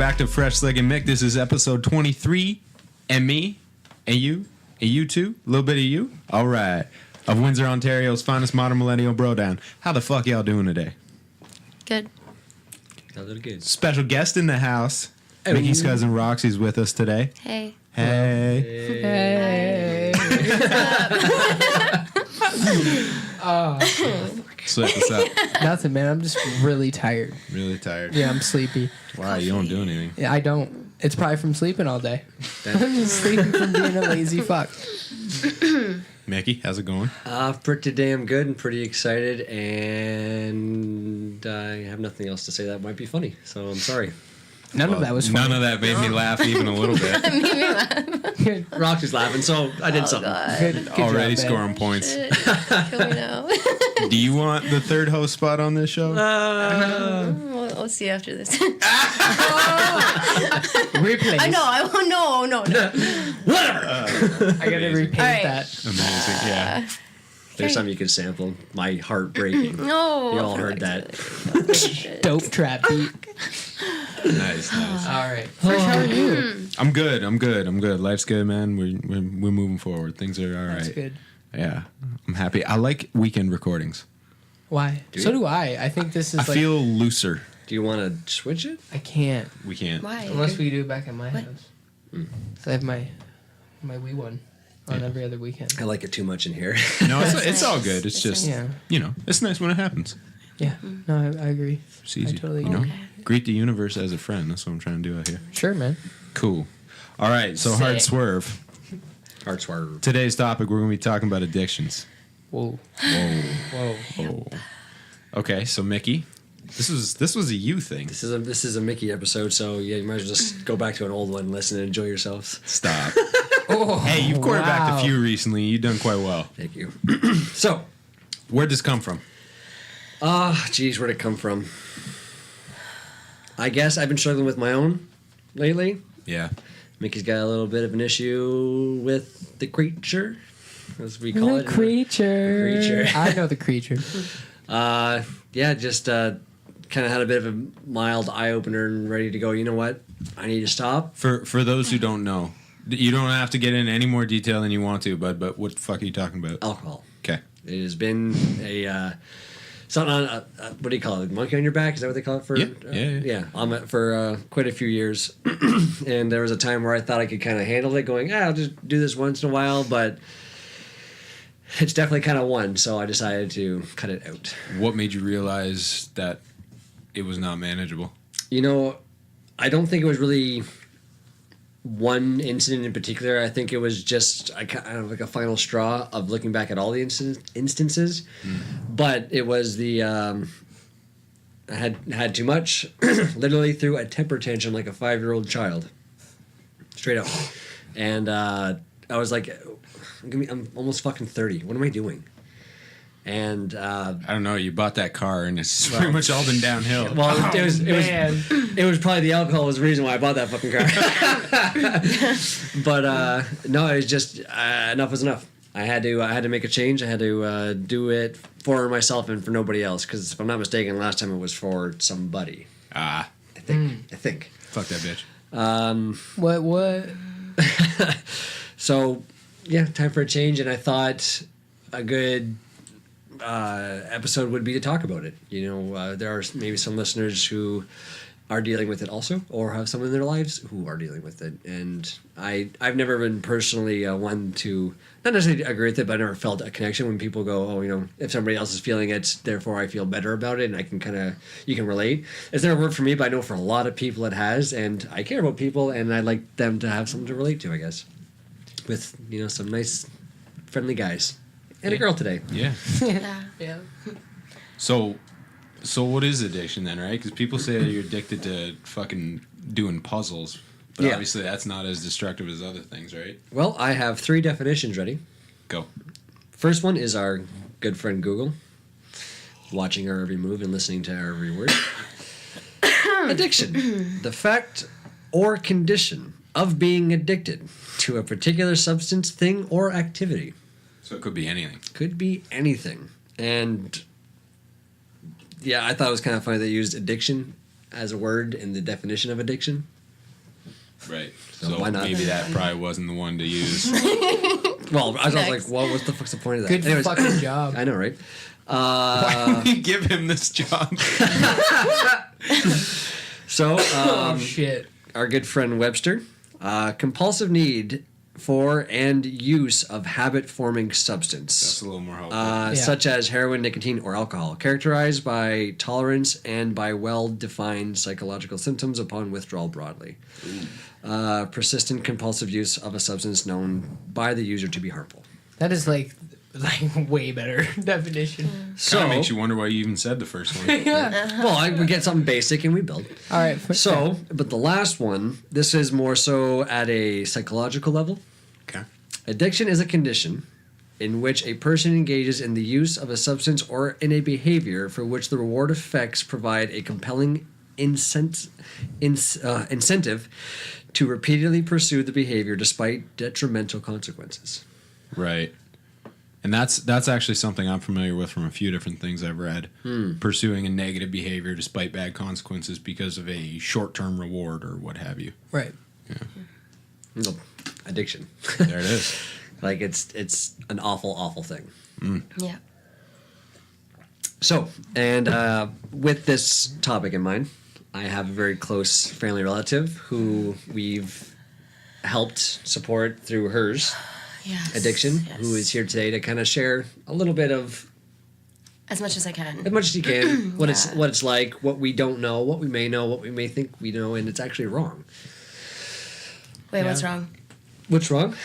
back to Fresh Slick and Mick. This is episode 23. And me, and you too, a little bit of you. All right. Of Windsor, Ontario's finest modern millennial bro down. How the fuck y'all doing today? Good. A little good. Special guest in the house. Oh. Mickey's cousin Roxy's with us today. Hey. Hey. So what's up? Nothing, man. I'm just really tired. Really tired. Yeah, I'm sleepy. Wow, you don't do anything. Yeah, I don't. It's probably from sleeping all day. I'm just sleeping from being a lazy fuck. Mickey, how's it going? Pretty damn good and pretty excited, and I have nothing else to say that might be funny, so I'm sorry. None of that was funny. None of that made me laugh even a little bit. Good. Roxy's laughing, so I did something. Good Already job, scoring points. Kill me now. Do you want the third host spot on this show? We'll see after this. Replays. I know. I won't. No. I gotta repaint All right. that. Amazing, yeah. There's something you can sample. My heart breaking. No. You all heard that. Dope trap beat. Nice. All right. Fresh, how are you? I'm good. Life's good, man. We're moving forward. Things are all right. That's good. Yeah, I'm happy. I like weekend recordings. Why? Do So you? do I. I think this is I feel looser. Do you want to switch it? I can't. We can't. Why? Unless we do it back at my What? house. So I have my wee one on every other weekend. I like it too much in here. No, it's all good. It's just Yeah. it's nice when it happens. Yeah. No, I agree. It's easy. I totally you know, agree. greet the universe as a friend. That's what I'm trying to do out here. Sure, man. Cool. All right. So hard Sick. swerve. Heart swerve. Today's topic. We're gonna be talking about addictions. Whoa. Whoa. Whoa. Okay. So Mickey, this was a you thing. This is a Mickey episode, so yeah, you might as well just go back to an old one and listen and enjoy yourselves. Stop. Oh, Hey, you've quarterbacked wow. a few recently. You've done quite well. Thank you. So, Where'd this come from? geez, where'd it come from? I guess I've been struggling with my own lately. Yeah. Mickey's got a little bit of an issue with the creature, as we call The it. creature. The creature. I know the creature. Yeah, just kind of had a bit of a mild eye opener and ready to go. You know what? I need to stop. For those who don't know, you don't have to get into any more detail than you want to, bud. But what the fuck are you talking about? Alcohol. Okay. It has been a something on what do you call it? Monkey on your back? Is that what they call it? For Yeah. For quite a few years, and there was a time where I thought I could kind of handle it, going, I'll just do this once in a while, but it's definitely kind of one. So I decided to cut it out. What made you realize that it was not manageable? You know, I don't think it was really one incident in particular. I think it was just kind of like a final straw of looking back at all the instances. But it was the I had too much, literally threw a temper tantrum like a 5-year-old child, straight up. And I was like, I'm almost fucking 30. What am I doing? And I don't know. You bought that car, and it's pretty much all been downhill. well, Man. it was probably the alcohol was the reason why I bought that fucking car. But no, it was just enough was enough. I had to make a change. I had to do it for myself and for nobody else. Because if I'm not mistaken, last time it was for somebody. Ah, I think. fuck that bitch. What? So yeah, time for a change, and I thought a good episode would be to talk about it. You know, there are maybe some listeners who are dealing with it also, or have someone in their lives who are dealing with it. And I've never been personally one to not necessarily agree with it, but I never felt a connection when people go, oh, you know, if somebody else is feeling it, therefore I feel better about it, and I can you can relate. It's never worked for me, but I know for a lot of people it has, and I care about people, and I like them to have something to relate to, I guess, with, you know, some nice, friendly guys. And a girl today. Yeah. Yeah. So what is addiction then, right? Because people say that you're addicted to fucking doing puzzles, but Yeah. obviously that's not as destructive as other things, right? Well, I have 3 definitions ready. Go. First one is our good friend Google, watching our every move and listening to our every word. Addiction, the fact or condition of being addicted to a particular substance, thing, or activity. So it could be anything. Could be anything. And yeah, I thought it was kind of funny they used addiction as a word in the definition of addiction. Right. So So why not? maybe that probably wasn't the one to use. Well, I was Next. like, what the fuck's the point of that? Good Anyways, fucking job. I know, right? Why would we give him this job? So, Oh shit. our good friend Webster, compulsive need for and use of habit-forming That's substance, a little more helpful. Yeah. such as heroin, nicotine, or alcohol, characterized by tolerance and by well-defined psychological symptoms upon withdrawal broadly. Persistent compulsive use of a substance known by the user to be harmful. That is like way better definition. So, Kind of makes you wonder why you even said the first one. Yeah. well, we get something basic and we build. All right. So, but the last one, this is more so at a psychological level. Okay. Addiction is a condition in which a person engages in the use of a substance or in a behavior for which the reward effects provide a compelling incentive to repeatedly pursue the behavior despite detrimental consequences. Right. And that's actually something I'm familiar with from a few different things I've read. Pursuing a negative behavior despite bad consequences because of a short-term reward or what have you. Right. No, addiction. There it is. Like it's an awful thing. Yeah. So, and with this topic in mind, I have a very close family relative who we've helped support through hers Yes. addiction, Yes. who is here today to kind of share a little bit of, As much as I can. as much as you can, what Yeah. it's like, what we don't know, what we may know, what we may think we know, and it's actually wrong. Wait, Yeah. what's wrong? What's wrong?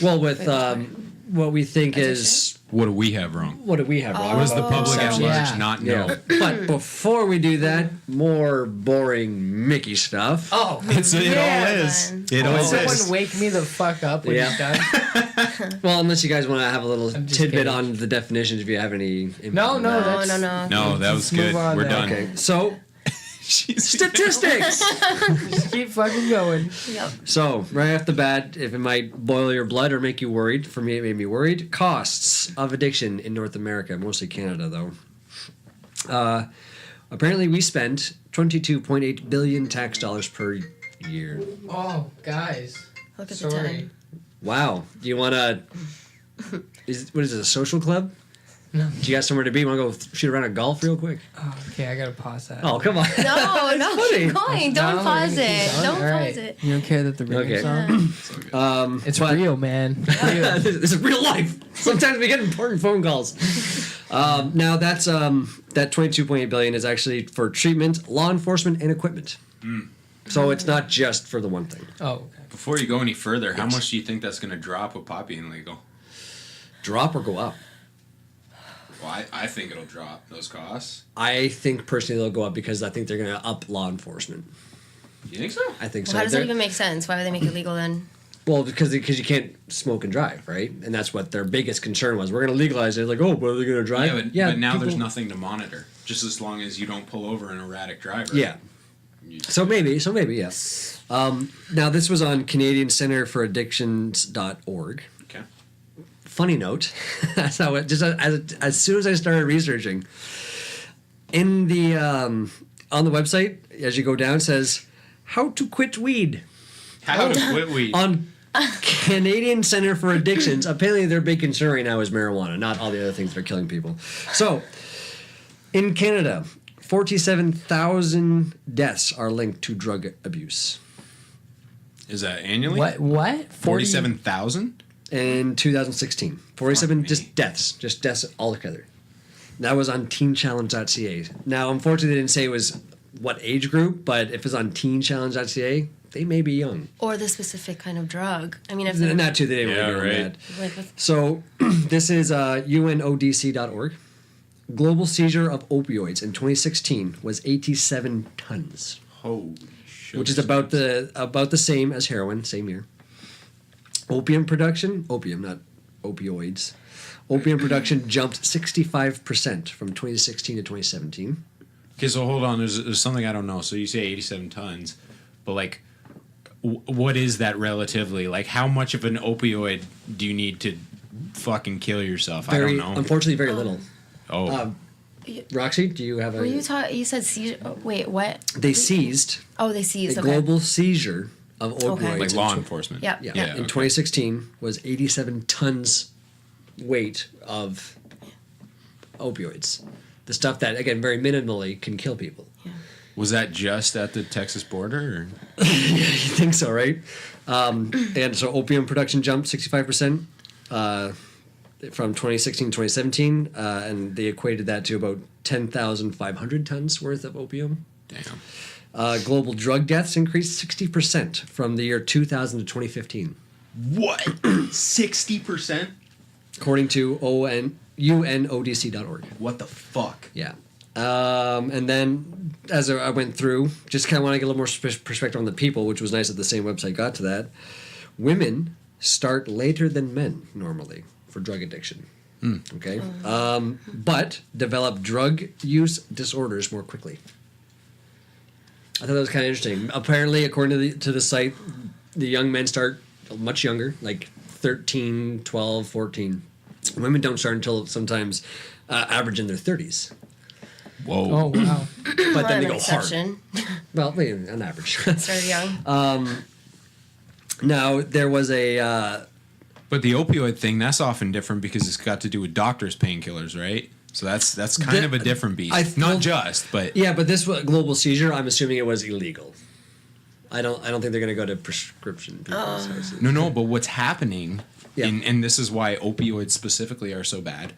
Well, with Wait, what's what we think Addiction? is, What do we have wrong? what do we have wrong? What does the about public at perception? large Yeah. not know? Yeah. But before we do that, more boring Mickey stuff. Oh, It Yeah, all is. man. It Oh, all someone is. wake me the fuck up when Yeah. you're done. Well, unless you guys want to have a little I'm just tidbit kidding. on the definitions, if you have any. input No, on no, that. No. No, that was Let's move good. on We're then. done. Okay, so Jeez. statistics. Just keep fucking going. Yep. So right off the bat, if it might boil your blood or make you worried, for me it made me worried. Costs of addiction in North America, mostly Canada though. Apparently, we spend 22.8 billion tax dollars per year. Oh, guys. Look at the Sorry. time. Wow. Do you want to? What is it? A social club? No. Do you got somewhere to be? Want to go shoot around a golf real quick? Oh, okay, I gotta pause that. Oh, come on. No, funny. keep going. Don't No, pause we're gonna keep it. going? Don't All pause right. it. You don't care that the real Okay. song? It's but- real, man. Real. This is real life. Sometimes we get important phone calls. Now that's that 22.8 billion is actually for treatment, law enforcement, and equipment. So it's not just for the one thing. Oh, okay. Before you go any further, how Yes. much do you think that's going to drop with pot being legal? Drop or go up? Well, I think it'll drop those costs. I think personally they'll go up because I think they're going to up law enforcement. You think so? I think Well, so. how does that They're- even make sense? Why would they make it legal then? Well, because you can't smoke and drive, right? And that's what their biggest concern was. We're going to legalize it. Like, oh, but are they going to drive? Yeah, but now there's people- nothing to monitor. Just as long as you don't pull over an erratic driver. Yeah. You- So maybe, yes. Now this was on Canadian Center for Addictions.org. Okay. Funny note, that's how it, just as soon as I started researching, in the on the website as you go down it says how to quit weed How to quit weed. on Canadian Center for Addictions. Apparently, their big concern right now is marijuana, not all the other things that are killing people. So, in Canada, 47,000 deaths are linked to drug abuse. Is that annually? What? 47,000? In 2016, 47 Fuck me. just deaths altogether. That was on teenchallenge.ca. Now, unfortunately, they didn't say it was what age group, but if it's on teenchallenge.ca, they may be young. Or the specific kind of drug. I mean, if And they're that too, they didn't Yeah, really go on right. that. like with, So, this is UNODC.org. Global seizure of opioids in 2016 was 87 tons, Holy shit. which is about the same as heroin, same year. Opium production, not opioids. Opium production jumped 65% from 2016 to 2017. Okay, so hold on. There's something I don't know. So you say 87 tons, but like, what is that relatively? Like, how much of an opioid do you need to fucking kill yourself? I don't know. Unfortunately, very little. Oh, Roxy, do you have a? were you talking? You said seizure. Oh, wait, what? They seized Oh, they seized. a Okay. global seizure of opioids. Okay. Like in law tw- enforcement. Yeah. Yeah, Yeah. in okay. 2016 was 87 tons weight of opioids. The stuff that, again, very minimally can kill people. Was that just at the Texas border? Or? You think so, right? And so opium production jumped 65% from 2016 to 2017, and they equated that to about 10,500 tons worth of opium. Damn. Global drug deaths increased 60% from the year 2000 to 2015, What? 60%? according to UNODC.org. What the fuck? Yeah. And then as I went through, just kind of want to get a little more perspective on the people, which was nice that the same website got to that. Women start later than men normally for drug addiction. Okay. But develop drug use disorders more quickly. I thought that was kind of interesting. Apparently, according to the site, the young men start much younger, like 13, 12, 14. Women don't start until sometimes average in their 30s. Whoa. Oh wow. But then they an go exception. hard. Well, on average. Started young. Now, there was a... But the opioid thing, that's often different because it's got to do with doctors' painkillers, right? So that's kind of a different beast. Not just, but yeah, but this was global seizure. I'm assuming it was illegal. I don't think they're going to go to prescription people. no. But what's happening, Yeah. and this is why opioids specifically are so bad,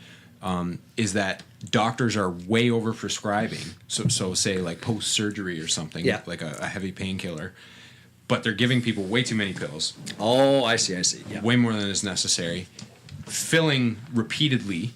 is that doctors are way over prescribing. So say like post surgery or something, Yeah. like a heavy painkiller, but they're giving people way too many pills, Oh, I see. Yeah. way more than is necessary, filling repeatedly,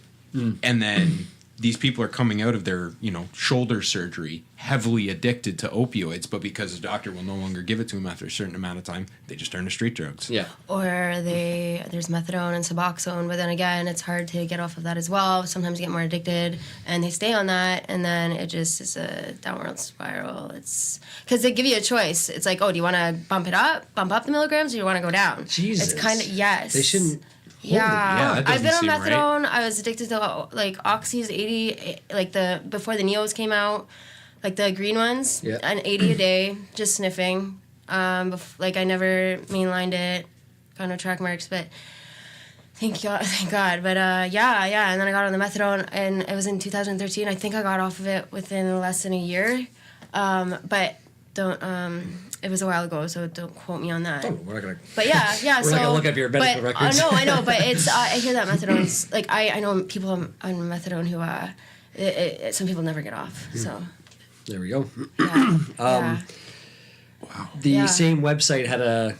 and then these people are coming out of their shoulder surgery heavily addicted to opioids, but because the doctor will no longer give it to them after a certain amount of time, they just turn to street drugs. Yeah. Or there's methadone and Suboxone, but then again, it's hard to get off of that as well. Sometimes you get more addicted, and they stay on that, and then it just is a downward spiral. It's because they give you a choice. It's like, oh, do you want to bump up the milligrams, or do you want to go down? Jesus. It's kind of yes. They shouldn't. Yeah, that I've been on doesn't seem methadone. right. I was addicted to like Oxy's 80, like before the Neos came out, like the green ones, Yeah. an 80 a day, just sniffing. Like I never mainlined it, got no track marks, but thank God. But yeah, and then I got on the methadone, and it was in 2013. I think I got off of it within less than a year, but don't. It was a while ago, so don't quote me on that. Oh, we're not going to... But yeah. We're So not gonna look up your medical but, records. No, I know, but it's I hear that methadone's like I know people on methadone who some people never get off. So There we go. yeah, yeah. The Yeah. same website had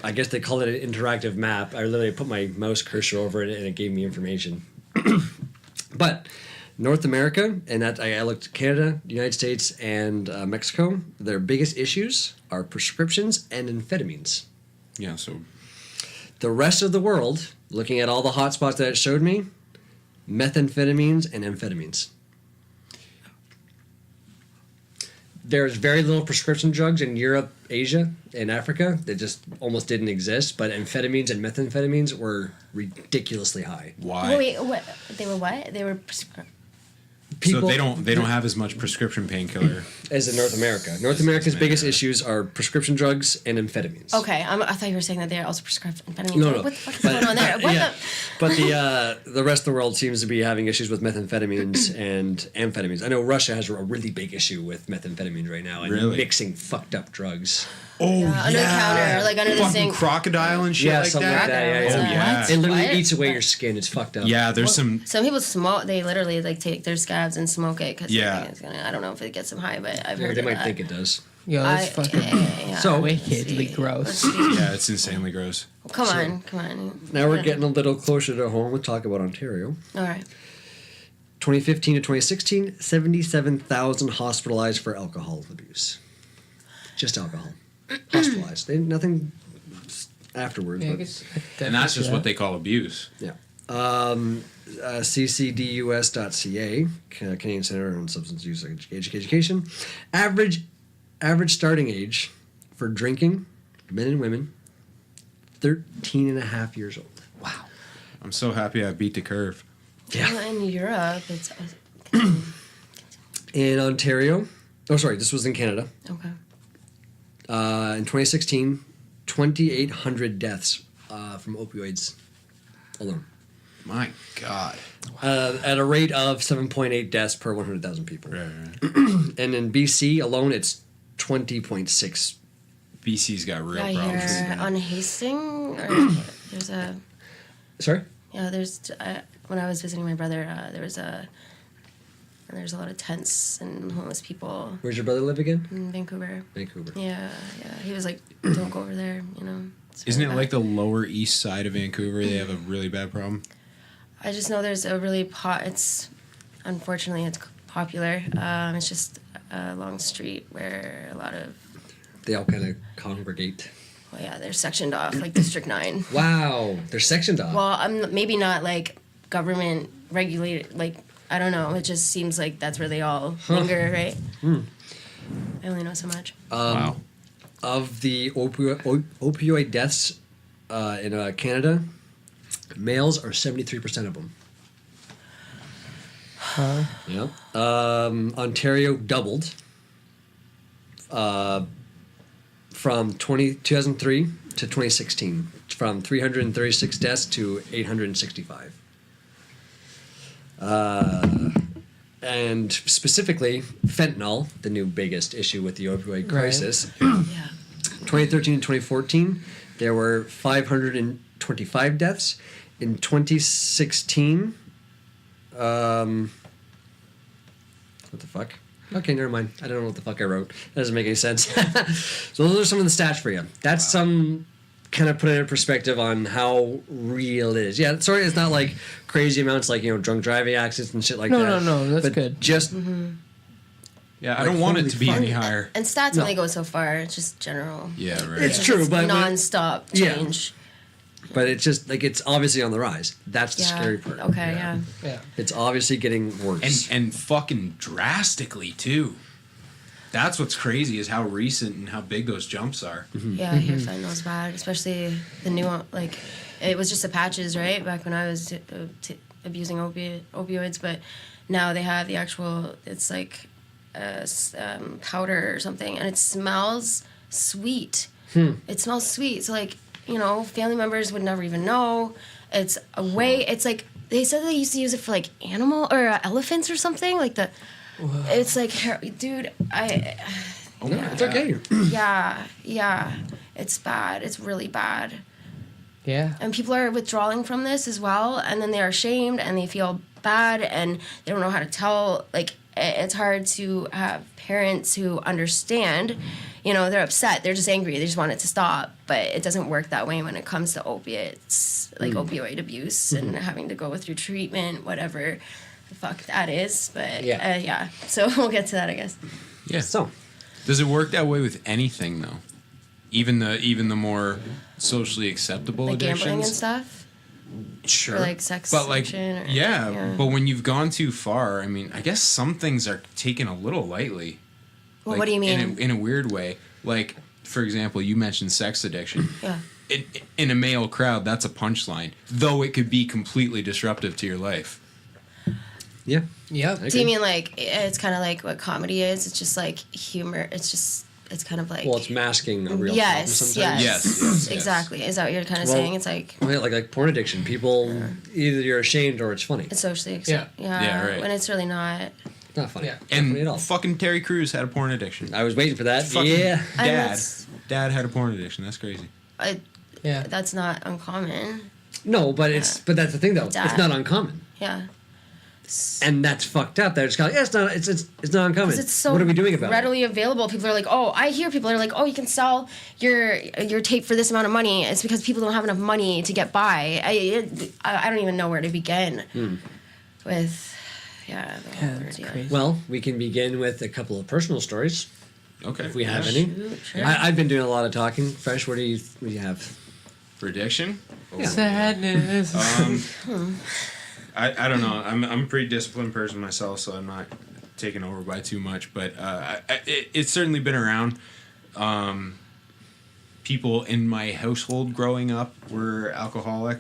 I guess they call it an interactive map. I literally put my mouse cursor over it and it gave me information. But North America, and that I looked at Canada, the United States, and Mexico, their biggest issues are prescriptions and amphetamines. Yeah, so The rest of the world, looking at all the hotspots that it showed me, methamphetamines and amphetamines. There's very little prescription drugs in Europe, Asia, and Africa. They just almost didn't exist. But amphetamines and methamphetamines were ridiculously high. why? Wait, what? They were what? They were. So they don't have as much prescription painkiller. As in North America. North America's biggest issues are prescription drugs and amphetamines. Okay, I thought you were saying that they also prescribed amphetamines. No, Like, no. What the fuck is going on there? What Yeah. the? But the rest of the world seems to be having issues with methamphetamines and amphetamines. I know Russia has a really big issue with methamphetamines right now and Really? mixing fucked up drugs. Oh Yeah, under the counter, like under the fucking sink. crocodile and shit Yeah, like something that. like that. Yeah, Oh yeah. yeah. What? It literally What? eats away your skin. It's fucked up. Yeah, there's some. Some people smoke. They literally like take their scabs and smoke it because Yeah. they think it's gonna. I don't know if it gets them high, but I've Yeah, heard they of might that. think it does. Yo, that's fucking Yeah. So- wickedly gross. Yeah, it's insanely gross. Come on. Now we're getting a little closer to home. We'll talk about Ontario. All right. 2015 to 2016, 77,000 hospitalized for alcohol abuse. Just alcohol. Hospitalized. They nothing afterwards. Yeah, I but- guess And that's just what they call abuse. Yeah. CCDUS.ca, Canadian Center on Substance Use Education. Average starting age for drinking, men and women, 13 and a half years old. Wow. I'm so happy I beat the curve. Yeah. Well, in Europe, it's In Ontario, this was in Canada. okay. In 2016, 2,800 deaths from opioids alone. My God. At a rate of 7.8 deaths per 100,000 people. Right. And in BC alone, it's 20.6. BC's got real Yeah, problems. here on Hastings, or there's a Sorry? yeah. There's when I was visiting my brother, there's a lot of tents and homeless people Where's your brother live again? in Vancouver. Vancouver. Yeah. He was like, "Don't go over there," you know. It's Isn't really it like bad. the lower east side of Vancouver? They have a really bad problem. I just know there's a really it's unfortunately it's popular. It's just a long street where a lot of They all kind of congregate. well, yeah, they're sectioned off like District 9. Wow, they're sectioned off. Well, I'm maybe not like government regulated. Like I don't know. It just seems like that's where they all linger, right? I only know so much. Wow. Of the opioid deaths in Canada, males are 73% of them. Huh? Yeah. Ontario doubled from 2003 to 2016, from 336 deaths to 865. And specifically, fentanyl, the new biggest issue with the opioid crisis. Yeah. 2013 and 2014, there were 525 deaths. In 2016, what the fuck? Okay, never mind. I don't know what the fuck I wrote. That doesn't make any sense. So those are some of the stats for you. That's some kind of put it in perspective on how real it is. Yeah, sorry, it's not like crazy amounts like, drunk driving accidents and shit like that. No, that's but good. Just Yeah, I Like, don't want it holy to be fuck. any higher. And stats No. only go so far. It's just general. Yeah, right. It's true, but when- non-stop Yeah. change. but it's just like it's obviously on the rise. That's the Yeah. scary part. Okay. Yeah. Yeah. It's obviously getting worse. and fucking drastically too. That's what's crazy is how recent and how big those jumps are. Yeah. I hear fentanyl's bad, especially the new one. Like, it was just the patches, right? Back when I was abusing opioids, but now they have the actual. It's like powder or something, and it smells sweet. It smells sweet. So like, family members would never even know. It's a way. It's like they said they used to use it for like animal or elephants or something. Like the. It's like, dude, It's okay. yeah, it's bad. It's really bad. Yeah. And people are withdrawing from this as well, and then they're ashamed and they feel bad and they don't know how to tell. Like, it's hard to have parents who understand. They're upset. They're just angry. They just want it to stop. But it doesn't work that way when it comes to opiates, like opioid abuse and having to go through treatment, whatever the fuck that is. But yeah. So we'll get to that, I guess. Yeah. So, Does it work that way with anything though? Even the more socially acceptable Like addictions. gambling and stuff. Sure. Or like sex but like addiction or- yeah, yeah. but when you've gone too far, I mean, I guess some things are taken a little lightly. Well, Like, what do you mean? In a weird way. Like, for example, you mentioned sex addiction. Yeah. In a male crowd, that's a punchline, though it could be completely disruptive to your life. yeah. Yep. I Do you agree. mean like it's kind of like what comedy is? It's just like humor. It's kind of like Well, it's masking a real problem yes, sometimes. Yes. exactly. Is that what you're kind of Well- saying? It's like Well, yeah, like porn addiction. People, either you're ashamed or it's funny. it's socially accepted. Yeah. Yeah, Yeah, right. when it's really not. It's not funny. Yeah. Not funny at all. And fucking Terry Crews had a porn addiction. I was waiting for that. Fucking Yeah. And Dad. that's- Dad had a porn addiction. That's crazy. Yeah. That's not uncommon. No, but but that's the thing though. Dad. It's not uncommon. Yeah. And that's fucked up. They're just kind of, it's not uncommon. Because it's so what are we doing about readily available. People are like, oh, I hear people are like, oh, you can sell your tape for this amount of money. It's because people don't have enough money to get by. I don't even know where to begin with, the whole that's ordeal. crazy. it? Well, we can begin with a couple of personal stories Okay. if we have Yeah. any. Sure. I've been doing a lot of talking. Fresh, what do you have? For addiction? Sadness. I don't know. I'm a pretty disciplined person myself, so I'm not taken over by too much. But it's certainly been around. People in my household growing up were alcoholic.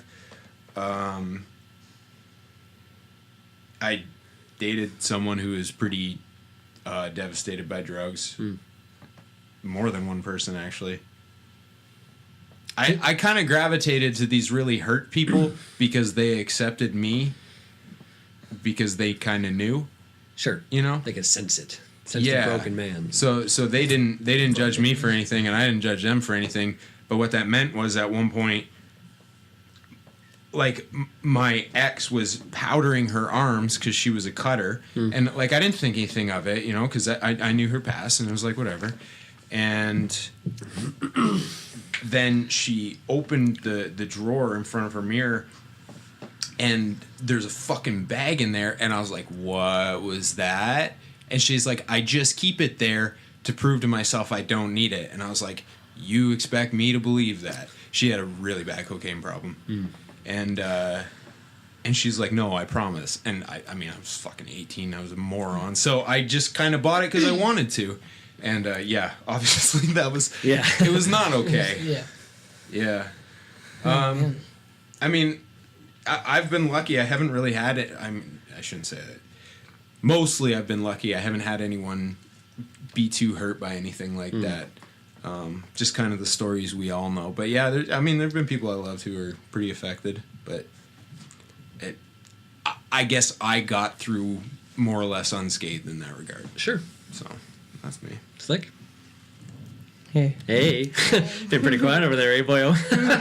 I dated someone who was pretty devastated by drugs. More than one person, actually. I kind of gravitated to these really hurt people because they accepted me because they kind of knew, Sure. you know? They could sense it. Sense the broken man. So they didn't judge me for anything, and I didn't judge them for anything. But what that meant was at one point, like my ex was powdering her arms because she was a cutter, and like I didn't think anything of it, you know, because I knew her past, and it was like whatever. And then she opened the drawer in front of her mirror, and there's a fucking bag in there, and I was like, what was that? And she's like, I just keep it there to prove to myself I don't need it. And I was like, you expect me to believe that? She had a really bad cocaine problem. And she's like, no, I promise. And I mean, I was fucking 18. I was a moron. So I just kind of bought it because I wanted to. And yeah, obviously that was, it was not okay. Yeah. I mean, I've been lucky. I haven't really had it. I shouldn't say that. Mostly I've been lucky. I haven't had anyone be too hurt by anything like that. Just kind of the stories we all know. But yeah, there have been people I loved who were pretty affected. But I guess I got through more or less unscathed in that regard. Sure. So that's me. Slick. Hey. Hey. Been pretty quiet over there, eh, boyo?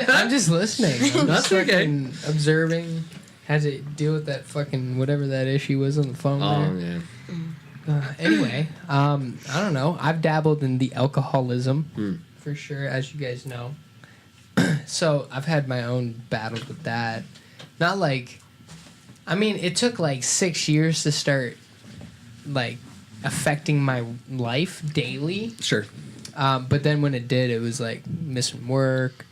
I'm just listening. I'm That's just okay. fucking observing. Had to deal with that fucking whatever that issue was on the phone there. Yeah. Anyway, I don't know. I've dabbled in the alcoholism for sure, as you guys know. So I've had my own battles with that. Not like, I mean, it took like 6 years to start like affecting my life daily. Sure. But then when it did, it was like missing work,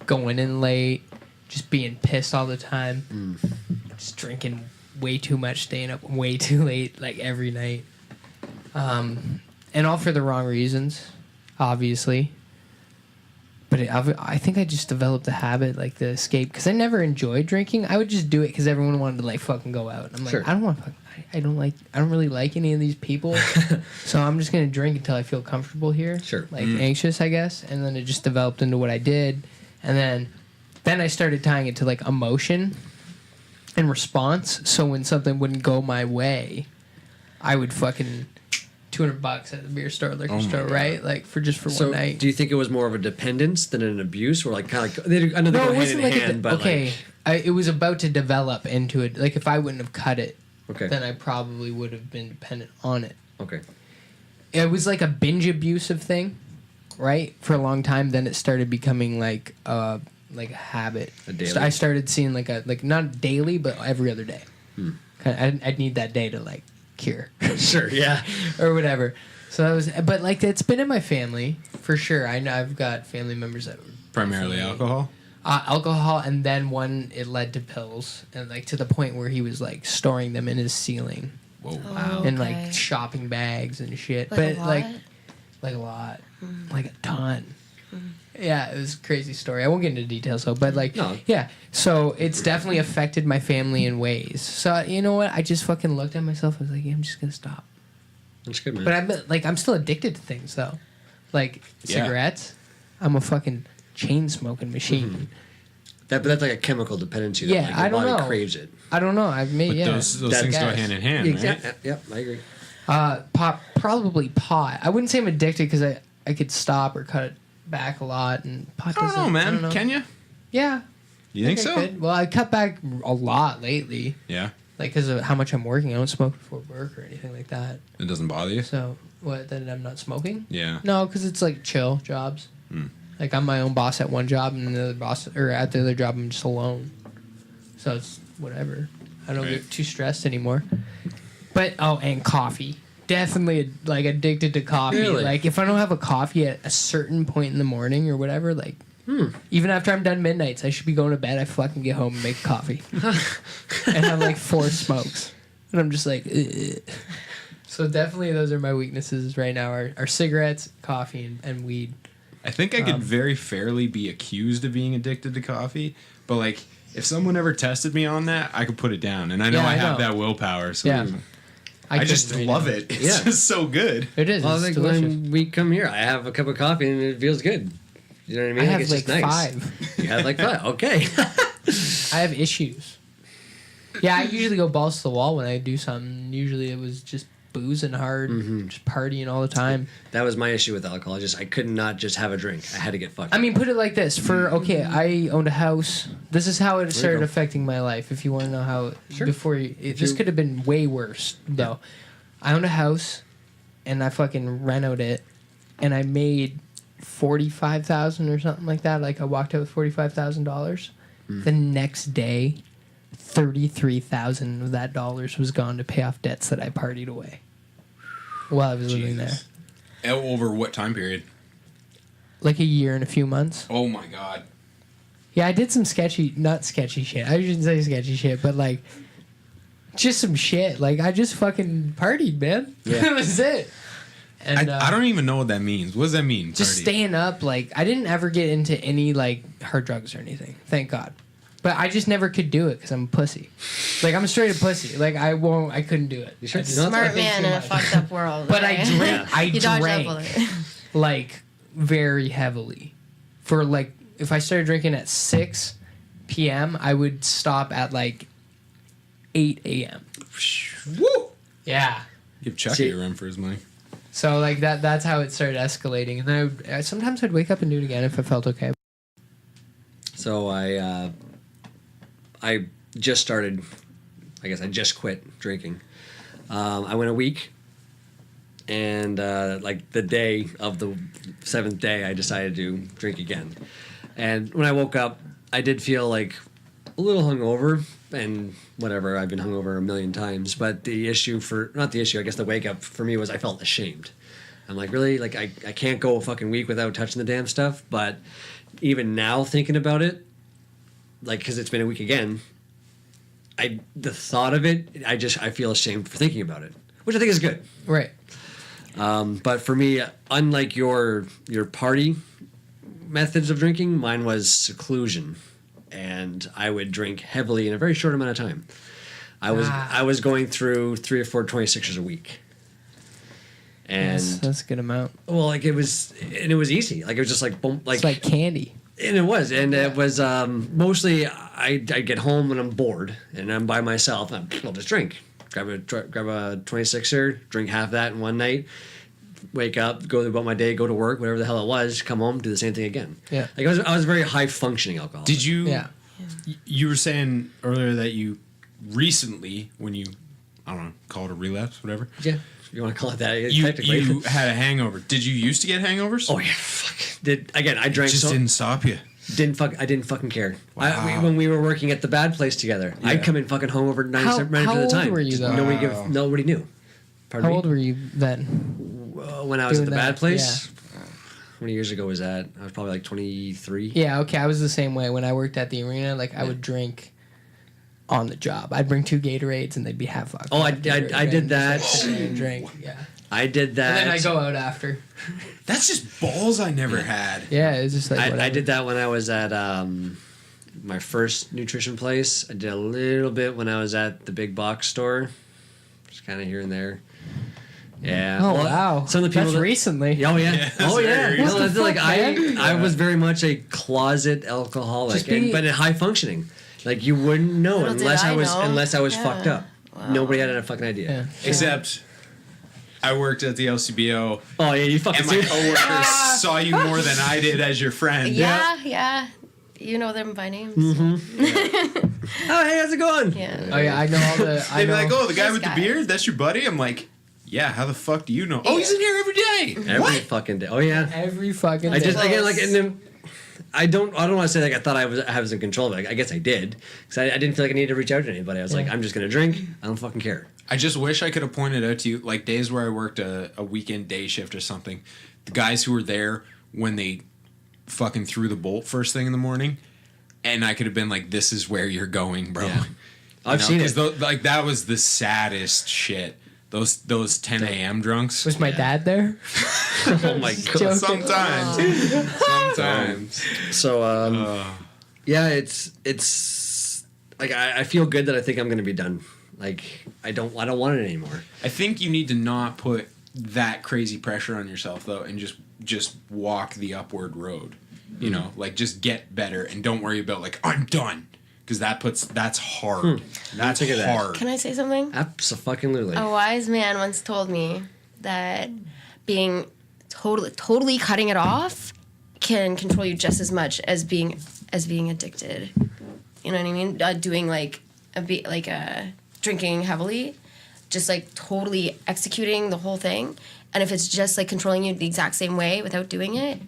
going in late, just being pissed all the time, just drinking way too much, staying up way too late, like every night. And all for the wrong reasons, obviously. But I think I just developed a habit, like the escape, because I never enjoyed drinking. I would just do it because everyone wanted to like fucking go out. I'm like, Sure. I don't want to. I don't really like any of these people, so I'm just gonna drink until I feel comfortable here. Sure. Like anxious, I guess, and then it just developed into what I did, and then I started tying it to like emotion and response. So when something wouldn't go my way, I would fucking $200 at the beer store, liquor store, right? Like for one night. Do you think it was more of a dependence than an abuse, or like kind of like I know they No, go it hand wasn't in like hand, but okay. It was about to develop into it. Like if I wouldn't have cut it, Okay. then I probably would have been dependent on it. Okay. It was like a binge abusive thing, right? For a long time. Then it started becoming like a habit. A daily. So I started seeing like not daily, but every other day. I'd need that day to like cure. Sure. Yeah. Or whatever. So that was, but like it's been in my family for sure. I know I've got family members that were Primarily alcohol? alcohol, and then it led to pills, and like to the point where he was like storing them in his ceiling. Whoa. Oh, And okay. like shopping bags and shit. Like a but lot? like a lot, like a ton. Yeah, it was a crazy story. I won't get into details though, but like, No. yeah. So it's definitely affected my family in ways. So you know what? I just fucking looked at myself. I was like, yeah, I'm just gonna stop. That's good, man. But I'm still addicted to things though, like Yeah. cigarettes. I'm a fucking chain smoking machine. But that's like a chemical dependency. That, Yeah, like, your I don't body know. craves it. I don't know. I've made But those That things go gas. hand in hand, right? Yep, I agree. Probably pot. I wouldn't say I'm addicted because I could stop or cut it back a lot, and pot I don't doesn't. know, man. I don't know. Can you? Yeah. You think I so? could. Well, I cut back a lot lately, Yeah. like because of how much I'm working. I don't smoke before work or anything like that. It doesn't bother you? So what? That I'm not smoking? Yeah. No, because it's like chill jobs. Like I'm my own boss at one job, and the other boss, or at the other job, I'm just alone. So it's whatever. I don't Right. get too stressed anymore. But and coffee. Definitely like addicted to coffee. Really? Like if I don't have a coffee at a certain point in the morning or whatever, like even after I'm done midnights, I should be going to bed. I fucking get home and make coffee and have like 4 smokes, and I'm just like. Ugh. So definitely those are my weaknesses right now: are cigarettes, coffee, and weed. I think I could very fairly be accused of being addicted to coffee, but like if someone ever tested me on that, I could put it down, and I know Yeah, I I have know. that willpower. So Yeah. I couldn't just right love now. it. It's Yeah. just so good. It is. Well, It's like delicious. when we come here, I have a cup of coffee and it feels good. You know what I mean? I have it's like just nice. 5. You have like 5. Okay. I have issues. Yeah, I usually go balls to the wall when I do something. Usually it was just boozing hard, just partying all the time. That was my issue with alcohol. I could not just have a drink. I had to get fucked. I mean, put it like this. I owned a house. This is how it started affecting my life. If you want to know how, this could have been way worse, though. I owned a house, and I fucking renoed it, and I made $45,000 or something like that. Like, I walked out with $45,000. The next day, $33,000 of that dollars was gone to pay off debts that I partied away while I was living there. Over what time period? Like a year and a few months. Oh my god. Yeah, I did some not sketchy shit. I shouldn't say sketchy shit, but like just some shit. Like I just fucking partied, man. Yeah. That was it. And I don't even know what that means. What does that mean? Just party? staying up. Like I didn't ever get into any like hard drugs or anything. Thank God. But I just never could do it because I'm a pussy. Like I'm a straight up pussy. Like I couldn't do it. You sure? I just- Smart I think man too in a much. fucked up world. But okay? I drank. I You dodged that drank bullet. like very heavily. For like, if I started drinking at 6 p.m., I would stop at like 8 a.m. Woo! Yeah. Give Chucky a run for his money. So like that's how it started escalating, and then sometimes I'd wake up and do it again if I felt okay. So I just started. I guess I just quit drinking. I went a week, and like the day of the 7th day, I decided to drink again. And when I woke up, I did feel like a little hungover, and whatever. I've been hungover a million times, but the issue I guess the wake up for me was I felt ashamed. I'm like, really? Like I can't go a fucking week without touching the damn stuff. But even now thinking about it, like, because it's been a week again, the thought of it, I feel ashamed for thinking about it, which I think is good. Right. But for me, unlike your party methods of drinking, mine was seclusion, and I would drink heavily in a very short amount of time. I was going through 3 or 4 26ers a week, and That's a good amount. well, like it was easy. Like it was just like boom, It's like candy. and it was mostly I get home when I'm bored and I'm by myself. I'll just drink, grab a 26er, drink half that in one night, wake up, go about my day, go to work, whatever the hell it was, come home, do the same thing again. Yeah. Like I was very high functioning alcoholic. Did you? Yeah. You were saying earlier that you recently, when you, I don't know, call it a relapse, whatever. Yeah. You want to call it that? You technically. had a hangover. Did you used to get hangovers? Oh yeah, fuck. I drank. It just didn't stop you. I didn't fucking care. Wow. When we were working at the bad place together, Yeah. I'd come in fucking hungover 90% How of the old time. were you, though? Nobody knew. Pardon How me? old were you then? When I was at doing the bad that? place? How many years ago was that? I was probably like 23. Yeah, okay. I was the same way when I worked at the arena. Like I would drink on the job. I'd bring 2 Gatorades and they'd be half fucked. Oh, I did that. And drink. Yeah. I did that. And then I go out after. That's just balls I never had. Yeah, it's just like I whatever. did that when I was at my first nutrition place. I did a little bit when I was at the big box store. Just kind of here and there. Yeah. Oh Well, wow. Some of the people That's recently. Oh yeah. Yeah, Oh yeah. very No, recent. like Man. I was very much a closet alcoholic, Just be- but high functioning. Like you wouldn't know Little did unless I know. unless I was Yeah. fucked up. Wow. Nobody had a fucking idea. Yeah. Except I worked at the LCBO, Oh yeah, you fucking and my serious? coworkers saw you more than I did as your friend. Yeah. You know them by name. Oh hey, how's it going? Yeah. Oh yeah, I know all the. I They'd be know, like, "Oh, the guy This with guy. the beard, that's your buddy?" I'm like, "Yeah, how the fuck do you know?" Oh, he's in here every day. Every What? fucking day. Oh yeah. every fucking. I just day. again like and then I don't want to say like I thought I was in control of it. I guess I did because I didn't feel like I needed to reach out to anybody. I was like, Yeah. I'm just gonna drink. I don't fucking care. I just wish I could have pointed out to you, like days where I worked a weekend day shift or something. The guys who were there when they fucking threw the bolt first thing in the morning, and I could have been like, "This is where you're going, bro." Yeah. I've seen it. Like that was the saddest shit. Those 10 a.m. drunks. Was my dad there? Oh my god. Joking. Sometimes. So yeah, it's like I feel good that I think I'm gonna be done. Like I don't want it anymore. I think you need to not put that crazy pressure on yourself though, and just walk the upward road. You know, like just get better and don't worry about like I'm done because that's hard. That's Think of that. hard. Can I say something? Absolutely. A wise man once told me that being totally cutting it off can control you just as much as being addicted. You know what I mean? Doing drinking heavily, just like totally executing the whole thing. And if it's just like controlling you the exact same way without doing it,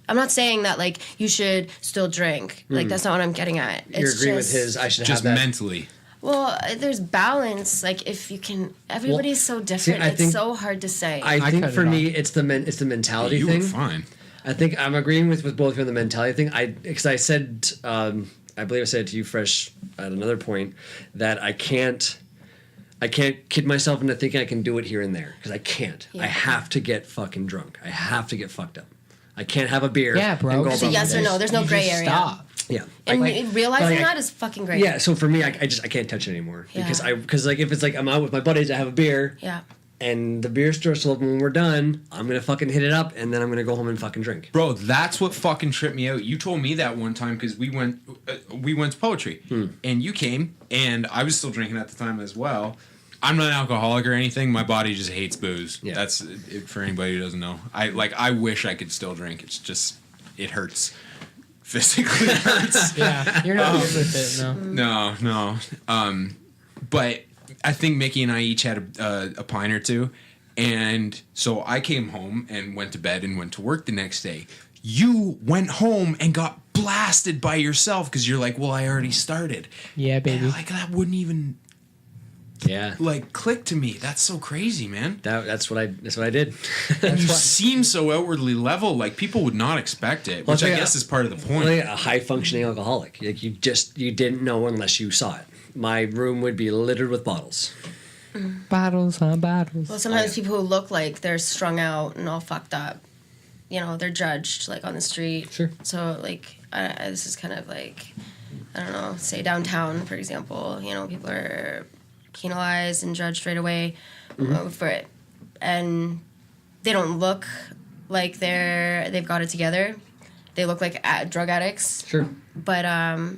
I'm not saying that like you should still drink. Like that's not what I'm getting at. You're It's agreeing with just, his. I should Just have that. mentally. Well, there's balance. Like if you can, everybody's so different. I It's think- so hard to say. I think cut for it me, it's the mentality You thing. were fine. I think I'm agreeing with both of you on the mentality thing. Because I said, I believe I said it to you, Fresh, at another point, that I can't kid myself into thinking I can do it here and there because I can't. Yeah. I have to get fucking drunk. I have to get fucked up. I can't have a beer. Yeah, bro. and go It's a about my yes or day. no. There's no You gray just area. Stop. Yeah. And realizing like, that is fucking great. Yeah. So for me, I can't touch it anymore Yeah. because like if it's like I'm out with my buddies, I have a beer. Yeah. And the beer store still open when we're done. I'm gonna fucking hit it up, and then I'm gonna go home and fucking drink. Bro, that's what fucking tripped me out. You told me that one time because we went to poetry, and you came, and I was still drinking at the time as well. I'm not an alcoholic or anything. My body just hates booze. Yeah. That's it, for anybody who doesn't know. I wish I could still drink. It's just it hurts. Physically it hurts. Yeah, you're not good with it. No. No. But I think Mickey and I each had a pint or two. And so I came home and went to bed and went to work the next day. You went home and got blasted by yourself because you're like, well, I already started. Yeah, baby. And like, that wouldn't even Yeah. like click to me. That's so crazy, man. That's what I did. And you why- seem so outwardly level. Like people would not expect it, Well, which I it's like guess is part of the point. Like a high functioning alcoholic. Like you didn't know unless you saw it. My room would be littered with bottles. Bottles on bottles. Well, sometimes people who look like they're strung out and all fucked up, you know, they're judged like on the street. Sure. So like, this is kind of like, I don't know, say downtown, for example. You know, people are penalized and judged right away for it, and they don't look like they've got it together. They look like drug addicts. Sure. But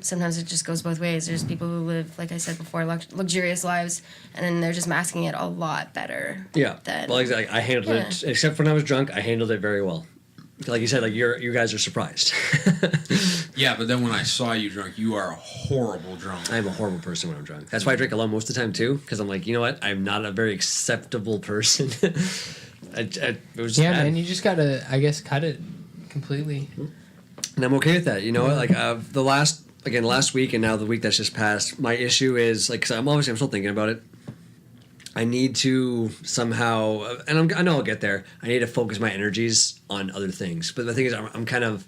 sometimes it just goes both ways. There's people who live, like I said before, luxurious lives, and then they're just masking it a lot better. Yeah. Than, Well, exactly. I handled it, except when I was drunk. I handled it very well. Like you said, like you guys are surprised. Yeah, but then when I saw you drunk, you are a horrible drunk. I'm a horrible person when I'm drunk. That's why I drink alone most of the time too, because I'm like, you know what? I'm not a very acceptable person. It was Yeah, bad. man, you just gotta, I guess, cut it completely. And I'm okay with that. You know, like last week and now the week that's just passed, my issue is like, 'cause I'm still thinking about it. I need to somehow, and I know I'll get there. I need to focus my energies on other things. But the thing is, I'm kind of,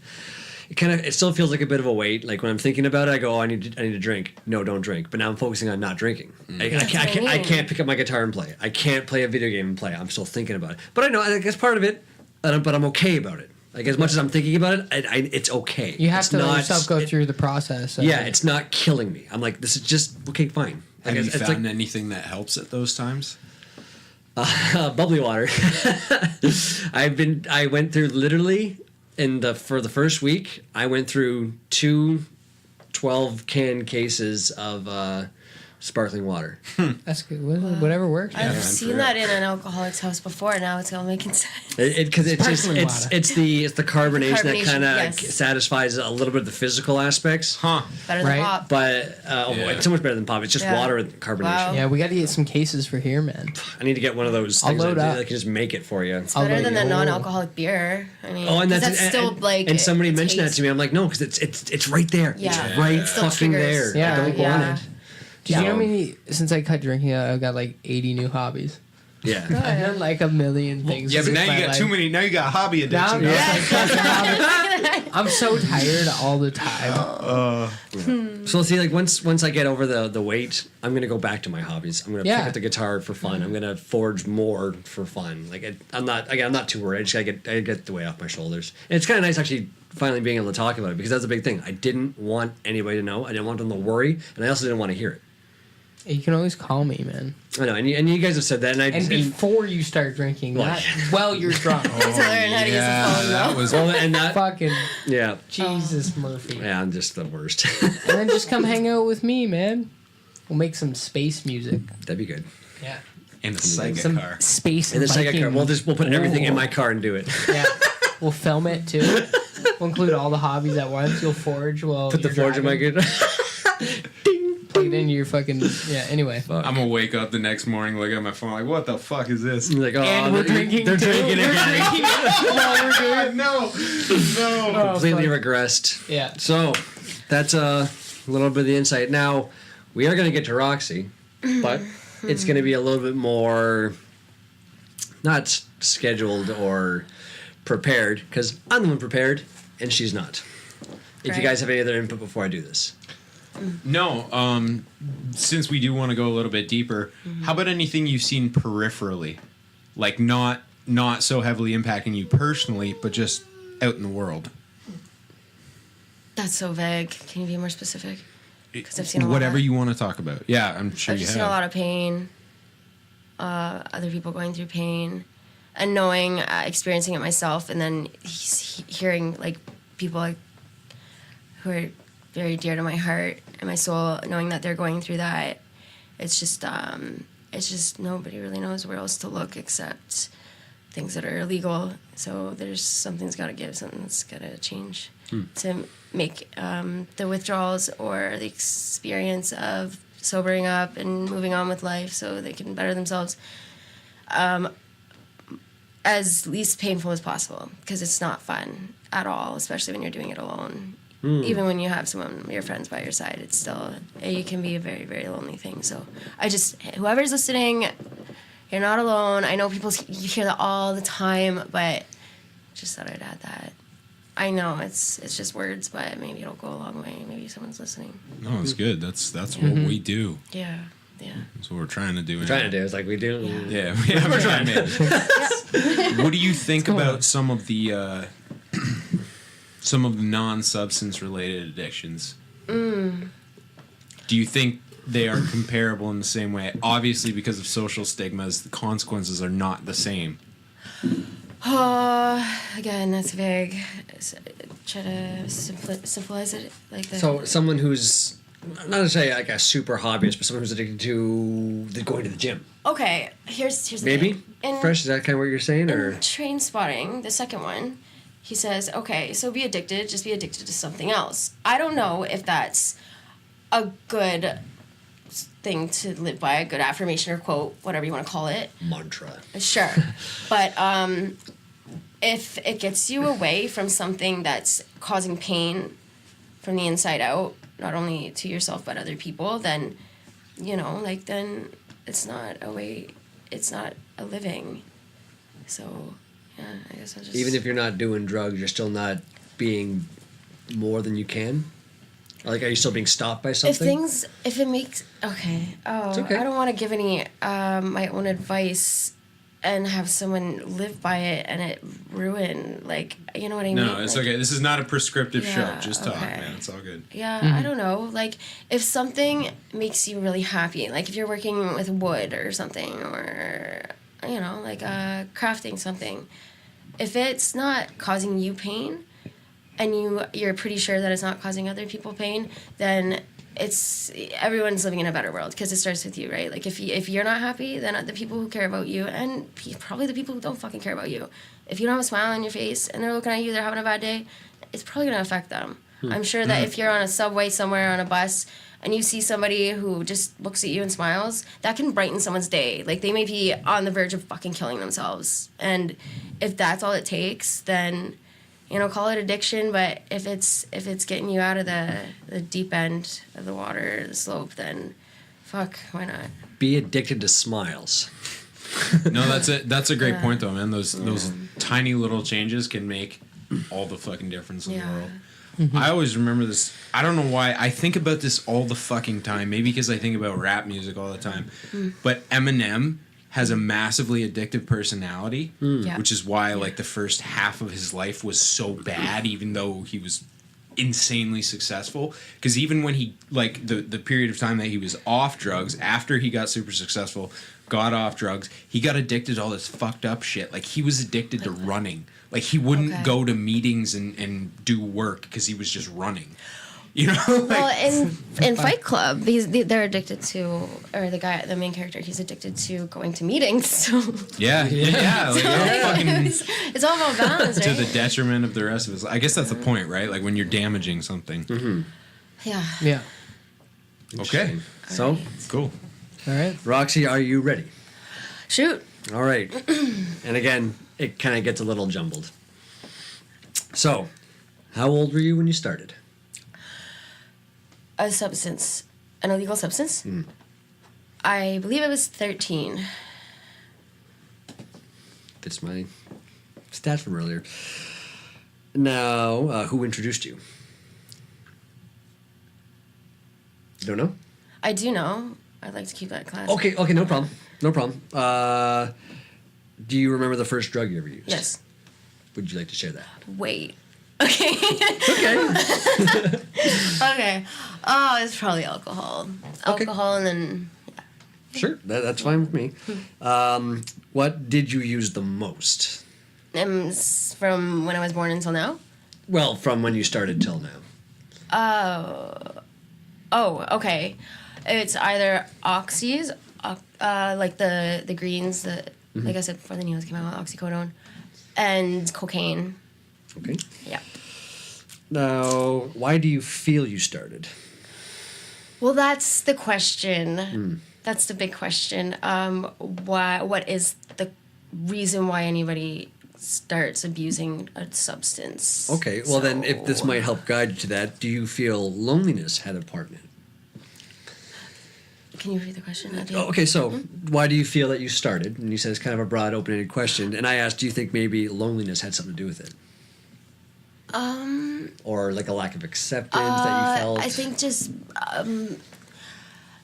it still feels like a bit of a weight. Like when I'm thinking about it, I go, oh, I need to drink. No, don't drink. But now I'm focusing on not drinking. I can't pick up my guitar and play. I can't play a video game and play. I'm still thinking about it. But I know, I guess part of it, but I'm okay about it. Like as much as I'm thinking about it, it's okay. You have It's to let not- yourself go through the process. Of Yeah, it. it's not killing me. I'm like, this is just okay, fine. Like, Have you it's found like anything that helps at those times? bubbly water. I went through literally for the first week. I went through 2 12-can cases of sparkling water. That's good. Whatever works. I've man, seen for that real. in an alcoholic's house before. Now it's all making sense. Because it's just Sparkling it's water. it's the carbonation that Carbonation, kind of yes. satisfies a little bit of the physical aspects. Huh. Better Right. than pop. But Yeah. it's so much better than pop. It's just Yeah. water with carbonation. Wow. Yeah, we got to get some cases for here, man. I need to get one of those I'll things load that up. can just make it for you. It's I'll better let than you the know. non-alcoholic beer. I mean, Oh, and 'cause that's still like. and somebody it mentioned that tastes- to me. I'm like, no, because it's right there. Yeah. It's right It still fucking triggers. there. Yeah, I don't yeah. want it. Did you know how So- many? Since I cut drinking, I've got like 80 new hobbies. Yeah. I've done like a million things. Yeah, but with now my you got life. too many. Now you got hobby Now I'm addiction. just like, fucking hobby- I'm so tired all the time. So see, like once I get over the weight, I'm gonna go back to my hobbies. I'm gonna Yeah. pick up the guitar for fun. I'm gonna forge more for fun. Like I'm not too worried. I just gotta get the weight off my shoulders. And it's kind of nice actually finally being able to talk about it because that's a big thing. I didn't want anybody to know. I didn't want them to worry, and I also didn't want to hear it. You can always call me, man. I know, and you guys have said that, and before you start drinking, Well, not while you're drunk. To learn how to use the phone, that though. was well, and that Fucking yeah, Jesus Murphy. yeah, I'm just the worst. And then just come hang out with me, man. We'll make some space music. That'd be good. Yeah. in a Sega Some car. space In the Sega Viking. car, we'll put everything in Ooh. my car and do it. Yeah. We'll film it too. We'll include all the hobbies at once. You'll forge while Put the you're forge in my driving. good. Plug it into your fucking anyway. Fuck. I'm gonna wake up the next morning, look at my phone, like, what the fuck is this? Like, oh, And we're drinking. They're too. drinking We're again. drinking. No, we're doing. No, no. Completely fuck. regressed. Yeah. So, that's a little bit of the insight. Now, we are going to get to Roxy, but it's going to be a little bit more not scheduled or prepared, because I'm the one prepared and she's not. If you Right. guys have any other input before I do this. No, since we do want to go a little bit deeper, how about anything you've seen peripherally? Like not so heavily impacting you personally, but just out in the world. That's so vague. Can you be more specific? 'Cause I've seen a lot. Whatever you want to talk about. Yeah, I'm sure I've you just have. seen a lot of pain, other people going through pain, and knowing, experiencing it myself, and then hearing like people like who are very dear to my heart and my soul, knowing that they're going through that. It's just nobody really knows where else to look except things that are illegal. So something's got to give, something's got to change to make the withdrawals or the experience of sobering up and moving on with life so they can better themselves as least painful as possible, because it's not fun at all, especially when you're doing it alone. Even when you have your friends by your side, it can be a very, very lonely thing. So whoever's listening, you're not alone. I know you hear that all the time, but just thought I'd add that. I know it's just words, but maybe it'll go a long way. Maybe someone's listening. No, it's good. That's what we do. Yeah. That's what we're trying to do. Trying to do. It's like we do. Yeah, we're trying to. What do you think about some of the non-substance related addictions? Do you think they are comparable in the same way? Obviously, because of social stigmas, the consequences are not the same. Again, that's vague. Try to simplify it like that. So, someone who's, not to say like a super hobbyist, but someone who's addicted to going to the gym. Okay, here's the Maybe? thing. Fresh, is that kind of what you're saying? Or In Train Spotting, the second one, he says, okay, so just be addicted to something else. I don't know if that's a good thing to live by, a good affirmation or quote, whatever you want to call it. mantra. Sure. But if it gets you away from something that's causing pain from the inside out, not only to yourself but other people, then, then it's not a living. So, yeah, I guess I'll just... Even if you're not doing drugs, you're still not being more than you can? Like, are you still being stopped by something? If it makes... Okay. Oh, It's okay. I don't want to give any my own advice and have someone live by it and it ruin, like, you know what I mean? No, it's okay. This is not a prescriptive show. Yeah, Just talk, okay. man. It's all good. Yeah, I don't know. Like, if something makes you really happy, like if you're working with wood or something, or, like crafting something, if it's not causing you pain and you're pretty sure that it's not causing other people pain, then everyone's living in a better world, because it starts with you, right? Like, if you're not happy, then the people who care about you, and probably the people who don't fucking care about you, if you don't have a smile on your face and they're looking at you, they're having a bad day, it's probably going to affect them. I'm sure that if you're on a subway somewhere, on a bus, and you see somebody who just looks at you and smiles, that can brighten someone's day. Like, they may be on the verge of fucking killing themselves. And if that's all it takes, then... call it addiction, but if it's getting you out of the deep end of the water, the slope, then fuck, why not? Be addicted to smiles. No, that's a great point, though, man. Those tiny little changes can make all the fucking difference in the world. I always remember this. I don't know why. I think about this all the fucking time. Maybe because I think about rap music all the time. But Eminem has a massively addictive personality, Yeah. which is why like the first half of his life was so bad, even though he was insanely successful. Because even when he, like, the period of time that he was off drugs, after he got super successful, got off drugs, he got addicted to all this fucked up shit. Like, he was addicted to running. Like, he wouldn't go to meetings and do work because he was just running. You know? Well, in Fight Club, they're addicted to, or the main character, he's addicted to going to meetings. So Yeah. Like, fucking, it's all about balance, to right? the detriment of the rest of his life. I guess that's the point, right? Like, when you're damaging something. Mm-hmm. Yeah. Yeah. Okay. So, Right. Cool. All right. Roxy, are you ready? Shoot. All right. And again, it kind of gets a little jumbled. So, how old were you when you started? An illegal substance. I believe I was 13. Fits my stat from earlier. Now, who introduced you? You don't know? I do know. I'd like to keep that class. Okay, no problem. No problem. Do you remember the first drug you ever used? Yes. Would you like to share that? Wait. Okay. Okay. Okay. Oh, it's probably alcohol. Okay. Alcohol and then Sure, that's fine with me. What did you use the most? from when I was born until now. Well, from when you started till now. Oh, okay. It's either oxys, like the greens that, like I said before the news came out, oxycodone, and cocaine. Okay. Yeah. Now, why do you feel you started? Well, that's the question. That's the big question. What is the reason why anybody starts abusing a substance? Okay, well then, if this might help guide you to that, do you feel loneliness had a part in it? Can you repeat the question? Okay, so why do you feel that you started? And you said it's kind of a broad, open-ended question. And I asked, do you think maybe loneliness had something to do with it? Or like a lack of acceptance that you felt? I think just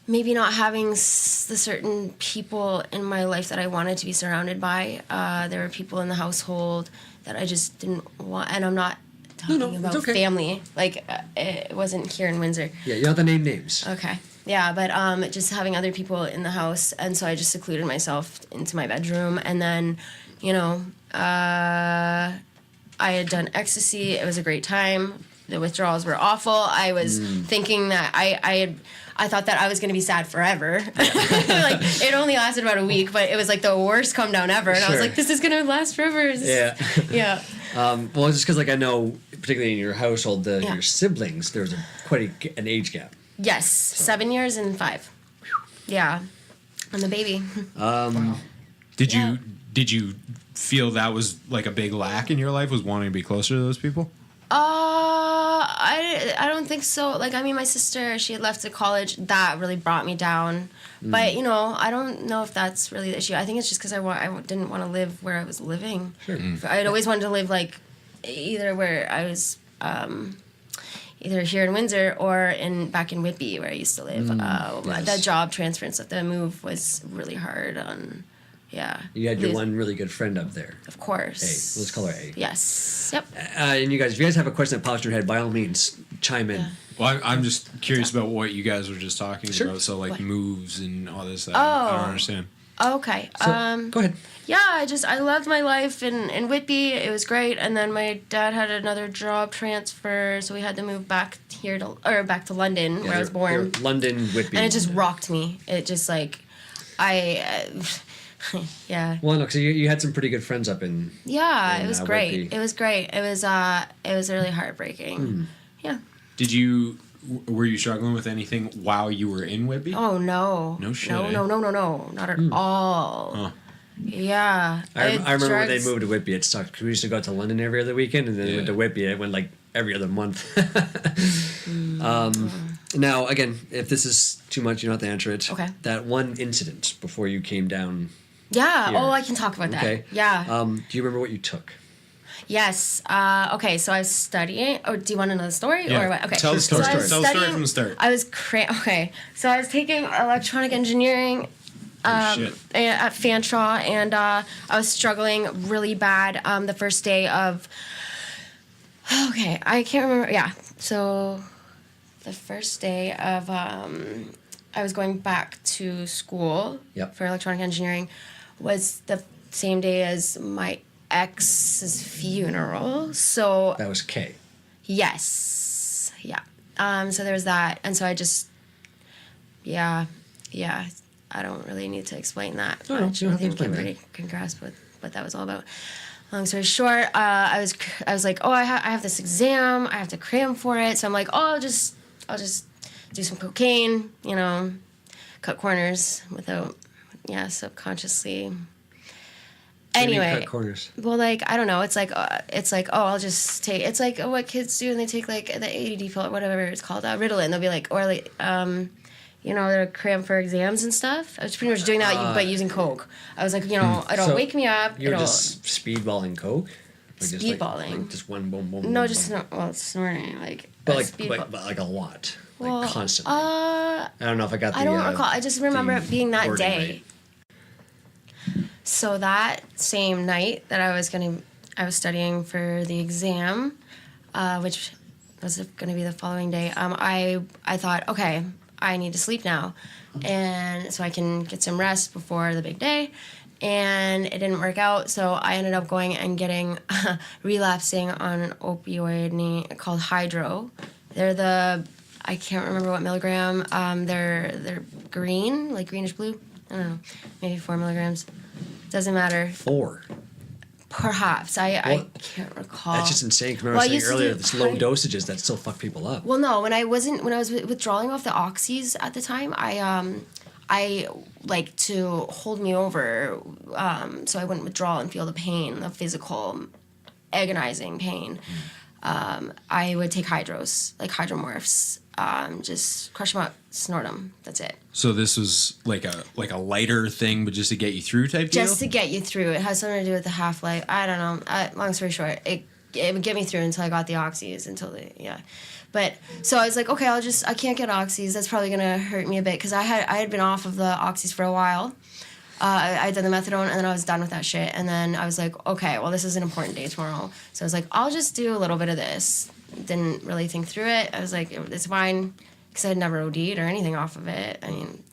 maybe not having the certain people in my life that I wanted to be surrounded by. There were people in the household that I just didn't want, and I'm not talking No, about it's okay. family. Like it wasn't here in Windsor. Yeah, you don't have to name names. Okay. Yeah, but just having other people in the house, and so I just secluded myself into my bedroom, and then, I had done ecstasy. It was a great time. The withdrawals were awful. I was thinking that I thought that I was going to be sad forever. Like, it only lasted about a week, but it was like the worst come down ever, and I was Sure. like, this is going to last forever. Yeah. Yeah. Well, just because, like, I know, particularly in your household, Yeah. your siblings, there was quite an age gap. Yes, 7 years and 5. Yeah, I'm the baby. Did you feel that was like a big lack in your life, was wanting to be closer to those people? I don't think so. Like, I mean, my sister, she had left to college. That really brought me down. But, I don't know if that's really the issue. I think it's just because I didn't want to live where I was living. Sure. I'd always wanted to live, like, either where I was, either here in Windsor or back in Whitby, where I used to live. Yes. That job transfer and stuff, the move was really hard on, yeah. You had your one really good friend up there. Of course. A. Let's call her A. Yes. Yep. And you guys, if you guys have a question that pops in your head, by all means, chime in. Yeah. Well, I'm just curious about what you guys were just talking Sure. about. So, like, What? moves and all this. I don't understand. Okay. So, go ahead. Yeah, I loved my life in Whitby. It was great, and then my dad had another job transfer, so we had to move back back to London, where I was born. You're London, Whitby. And it just rocked me. It just yeah. Well, no, because you had some pretty good friends up in. Yeah, in, it was Whitby. great. It was great. It was really heartbreaking. Yeah. Were you struggling with anything while you were in Whitby? Oh no. No shit, No, eh? no, not at all. Huh. Yeah. I remember when they drugs- moved to Whitby, it sucked because we used to go to London every other weekend, and then Yeah. went to Whitby, it went like every other month. Now, again, if this is too much, you don't have to answer it. Okay. That one incident before you came down. Yeah. Here. Oh, I can talk about that. Okay. Yeah. Do you remember what you took? Yes. Okay. So I was studying. Oh, do you want to know the story Yeah. or what? Okay. Tell the story. So I was Tell the story studying- from the start. I was okay. So I was taking electronic engineering Shit. at Fanshawe, and I was struggling really bad the first day of. Okay, I can't remember. Yeah, So the first day of I was going back to school Yep. for electronic engineering was the same day as my ex's funeral. So That was K. yes. Yeah. So there was that. And so I just yeah. I don't really need to explain that No, much. you don't I have to think explain everybody that. can grasp what that was all about. Long story short, I was like, oh, I have this exam, I have to cram for it, so I'm like, oh, I'll just do some cocaine, you know, cut corners without, subconsciously. What do you Anyway, cut corners. well, like I don't know, it's like oh, I'll just take. It's like what kids do when they take like the ADD pill or whatever it's called, Ritalin. They'll be like, or like they're cram for exams and stuff. I was pretty much doing that, but using coke. I was like, it'll So wake me up. You were It'll just speedballing coke? Like just Speedballing. Like just one boom, boom, no, boom, just boom. it's snorting like. But a like, speedball. but like a lot. Like Well, constantly. I don't know if I got the I don't recall. I just remember the it being that wording day. So that same night that I was studying for the exam, which was gonna be the following day. I thought, okay, I need to sleep now, and so I can get some rest before the big day. And it didn't work out, so I ended up going and getting relapsing on an opioid called Hydro. They're I can't remember what milligram. They're green, like greenish blue. I don't know, maybe 4 milligrams. Doesn't matter. 4. Perhaps I Well, can't recall. That's just insane. Because Well, I I was used to saying earlier, do this low hyd- dosages that still fuck people up. Well, no, when I was withdrawing off the oxys at the time, I like to hold me over, so I wouldn't withdraw and feel the pain, the physical, agonizing pain. I would take hydros, like hydromorphs, just crush them up, snort them. That's it. So this was like a lighter thing, but just to get you through type deal. Just to get you through. It has something to do with the half-life. I don't know. Long story short, it would get me through until I got the oxys, But so I was like, okay, I can't get oxys. That's probably gonna hurt me a bit because I had been off of the oxys for a while. I had done the methadone and then I was done with that shit. And then I was like, okay, well, this is an important day tomorrow. So I was like, I'll just do a little bit of this. Didn't really think through it. I was like, it's fine because I'd never OD'd or anything off of it. I mean,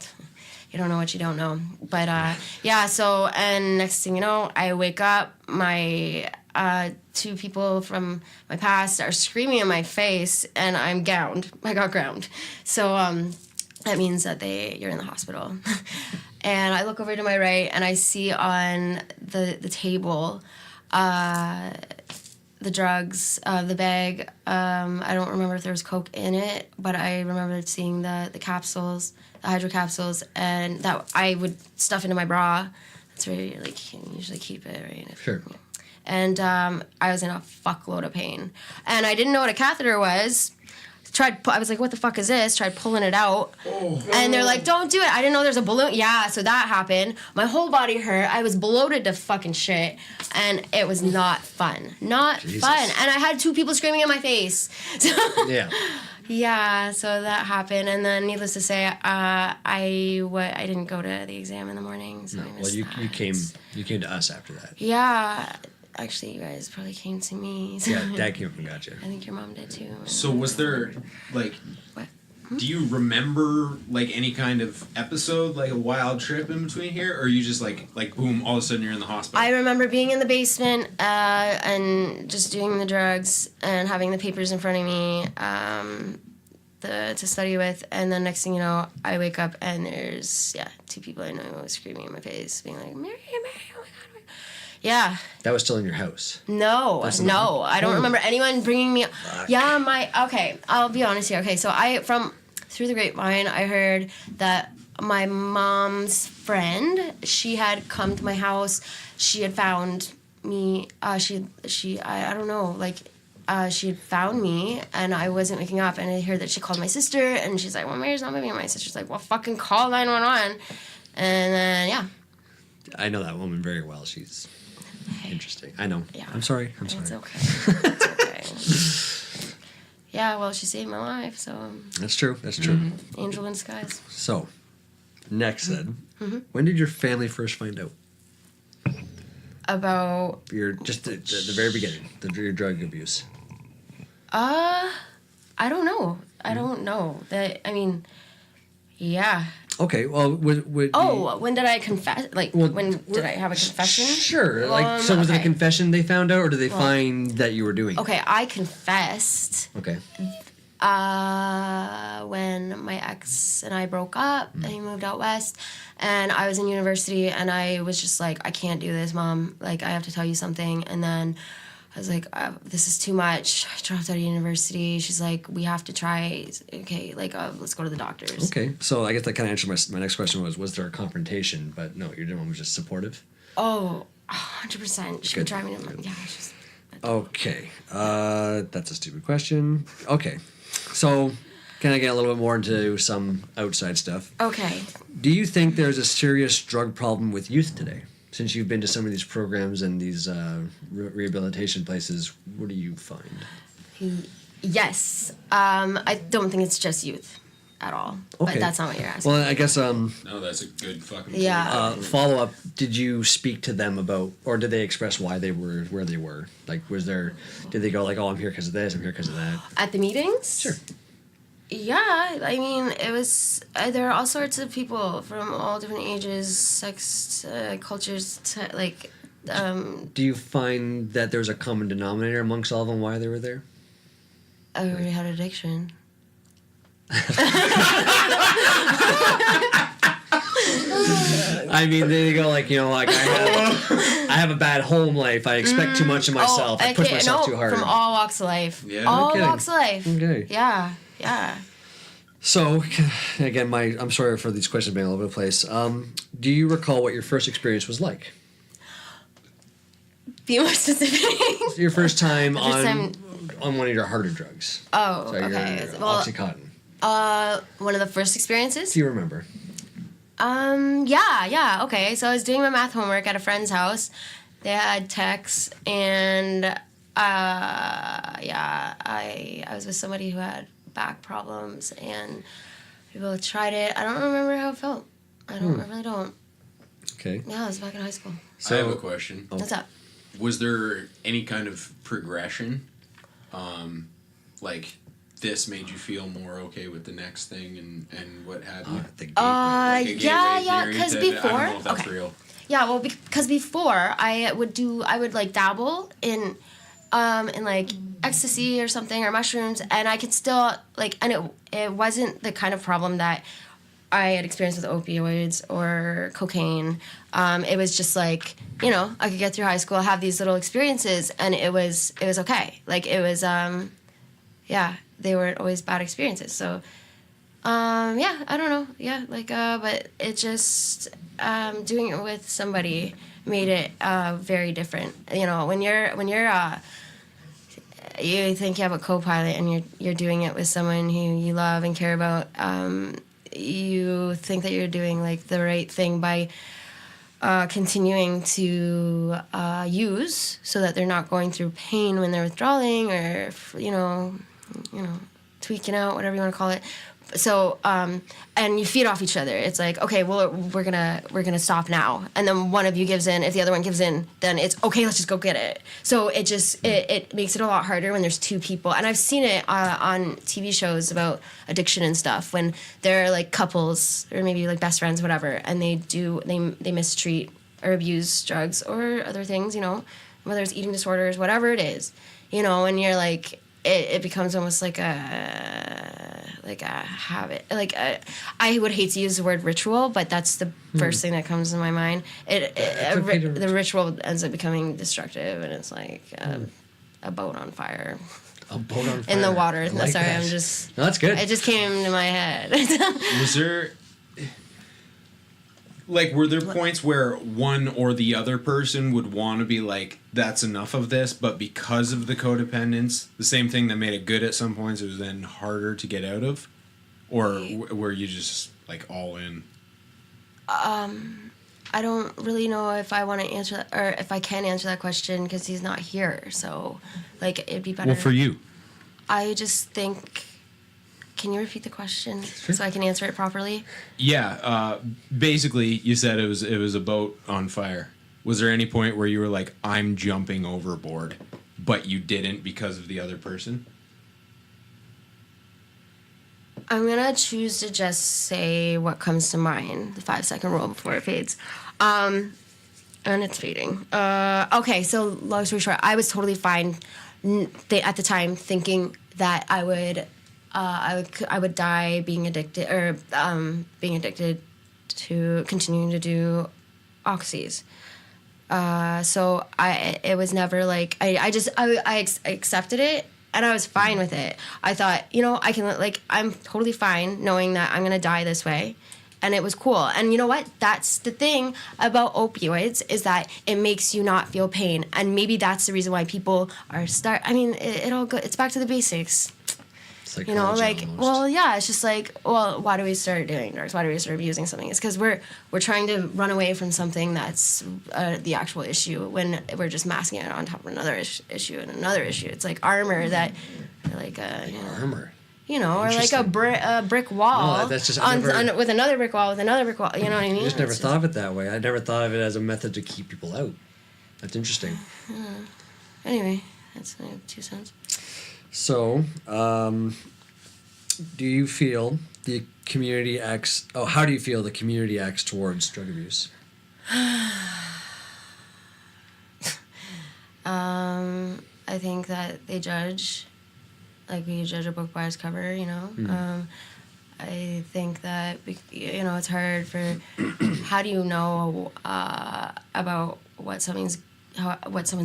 you don't know what you don't know. But so, and next thing you know, I wake up, my 2 people from my past are screaming in my face and I'm gowned. I got gowned. So that means that you're in the hospital. And I look over to my right and I see on the table the drugs, the bag. I don't remember if there was coke in it, but I remember seeing the capsules, the hydro capsules, and that I would stuff into my bra. That's where you usually keep it, right? Sure. And I was in a fuckload of pain, and I didn't know what a catheter was. I was like, what the fuck is this? Tried pulling it out. And they're like, don't do it. I didn't know there's a balloon. Yeah, so that happened. My whole body hurt. I was bloated to fucking shit. And it was not fun. Not Jesus. fun. And I had 2 people screaming in my face. So, Yeah. yeah, so that happened. And then needless to say, I didn't go to the exam in the morning. So I Well, missed you that. came to us after that. Yeah. Actually, you guys probably came to me. So Yeah, Dad came up and got you. I think your mom did too. So was there like, What? do you remember like any kind of episode, like a wild trip in between here, or are you just like boom, all of a sudden you're in the hospital? I remember being in the basement and just doing the drugs and having the papers in front of me to study with, and then next thing you know, I wake up and there's 2 people I know screaming in my face, being like, Mary, oh my god. Yeah. That was still in your house. No, I don't remember anyone bringing me. Fuck. Yeah, okay, I'll be honest here. Okay, so through the grapevine, I heard that my mom's friend, she had come to my house. She had found me. I don't know, she had found me and I wasn't waking up, and I heard that she called my sister and she's like, well, Mary's not moving. And my sister's like, well, fucking call 911. And then I know that woman very well. She's interesting. I know. Yeah. I'm sorry. It's okay. It's okay. Yeah, well, she saved my life, so That's true. angel in disguise. So, next then, Mm-hmm. when did your family first find out? About Your just the very beginning, your drug abuse. I I don't know. I don't know. Yeah. Okay, well, would When did I confess? Like, when did I have a confession? Sure. Like, so was it a Okay. confession they found out, or did they find that you were doing it? Okay, I confessed Okay. when my ex and I broke up and he moved out west, and I was in university, and I was just like, I can't do this, Mom. Like, I have to tell you something. And then I was like, this is too much. I dropped out of university. She's like, we have to try. Okay, like, let's go to the doctors. Okay, so I guess that kind of answered my next question was there a confrontation? But no, your mom was just supportive. Oh, 100%. She Good. would drive me to, yeah, she's... Okay, that's a stupid question. Okay, so can I get a little bit more into some outside stuff? Okay. Do you think there's a serious drug problem with youth today? Since you've been to some of these programs and these rehabilitation places, what do you find? Yes. I don't think it's just youth at all. Okay. But that's not what you're asking. Well, I guess No, that's a good fucking point. Yeah. follow up. Did you speak to them about, or did they express why they were where they were? Like, did they go like, "Oh, I'm here because of this. I'm here because of that"? At the meetings? Sure. Yeah, I mean, it was, there are all sorts of people from all different ages, sex, cultures, Do you find that there's a common denominator amongst all of them why they were there? I already had addiction. I mean, they go like, like I have a bad home life. I expect too much of myself. I push myself too hard. From all walks of life. Yeah. All No kidding. walks of life. Okay. Yeah. So, again, I'm sorry for these questions being all over the place. Do you recall what your first experience was like? Be more specific. Your first time First time- on one of your harder drugs. Oh, So okay. your Well, Oxycontin. one of the first experiences? Do you remember? Yeah, okay. So I was doing my math homework at a friend's house. They had techs, and I was with somebody who had back problems, and we both tried it. I don't remember how it felt. I really don't. Okay. Yeah, I was back in high school. I have a question. What's up? Was there any kind of progression? Like this made you feel more okay with the next thing and what have you? The gateway. Like a gateway Yeah, theory because to- before, I don't know if that's okay. real. Yeah, well, because before I would like dabble in like ecstasy or something or mushrooms, and I could still like, and it wasn't the kind of problem that I had experienced with opioids or cocaine. It was just like, I could get through high school, have these little experiences, and it was okay. Like it was, they weren't always bad experiences. So, I don't know. Yeah, like, but it just, doing it with somebody made it very different. When you think you have a co-pilot and you're doing it with someone who you love and care about, you think that you're doing like the right thing by continuing to use, so that they're not going through pain when they're withdrawing or tweaking out, whatever you want to call it. So and you feed off each other. It's like, okay, well, we're gonna stop now, and then one of you gives in. If the other one gives in, then it's okay, let's just go get it. So it just it makes it a lot harder when there's two people. And I've seen it on TV shows about addiction and stuff, when they're like couples or maybe like best friends, whatever, and they mistreat or abuse drugs or other things, whether it's eating disorders, whatever it is, and you're like, it becomes almost like a habit. Like I would hate to use the word ritual, but that's the first thing that comes to my mind. The ritual ends up becoming destructive, and it's like a boat on fire. A boat on fire. In the water. I No, like sorry, that. I'm just. No, that's good. It just came to my head. Was there, like, were there points where one or the other person would want to be like, that's enough of this, but because of the codependence, the same thing that made it good at some points, it was then harder to get out of? Or were you just, like, all in? I don't really know if I want to answer that, or if I can answer that question, because he's not here. So, like, it'd be better. Well, for you. I just think. Can you repeat the question so I can answer it properly? Yeah. Basically, you said it was a boat on fire. Was there any point where you were like, I'm jumping overboard, but you didn't because of the other person? I'm gonna choose to just say what comes to mind, the 5-second rule before it fades. And it's fading. Okay, so long story short, I was totally fine at the time thinking that I would die being addicted to continuing to do oxys. So it was never like I accepted it and I was fine with it. I thought, I can I'm totally fine knowing that I'm gonna die this way, and it was cool. And you know what? That's the thing about opioids is that it makes you not feel pain, and maybe that's the reason why people are it all good. It's back to the basics. Almost. Well, yeah, it's just why do we start doing drugs? Why do we start abusing something? It's because we're trying to run away from something that's the actual issue when we're just masking it on top of another issue and another issue. It's like armor that, armor. Or like a brick wall. No, that's just with another brick wall, with another brick wall. You know what I mean? I just never thought of it that way. I never thought of it as a method to keep people out. That's interesting. Anyway, that's my 2 cents. So, do you feel the community acts... Oh, how do you feel the community acts towards drug abuse? I think that they judge, like we judge a book by its cover, I think that, it's hard for... How do you know about what someone's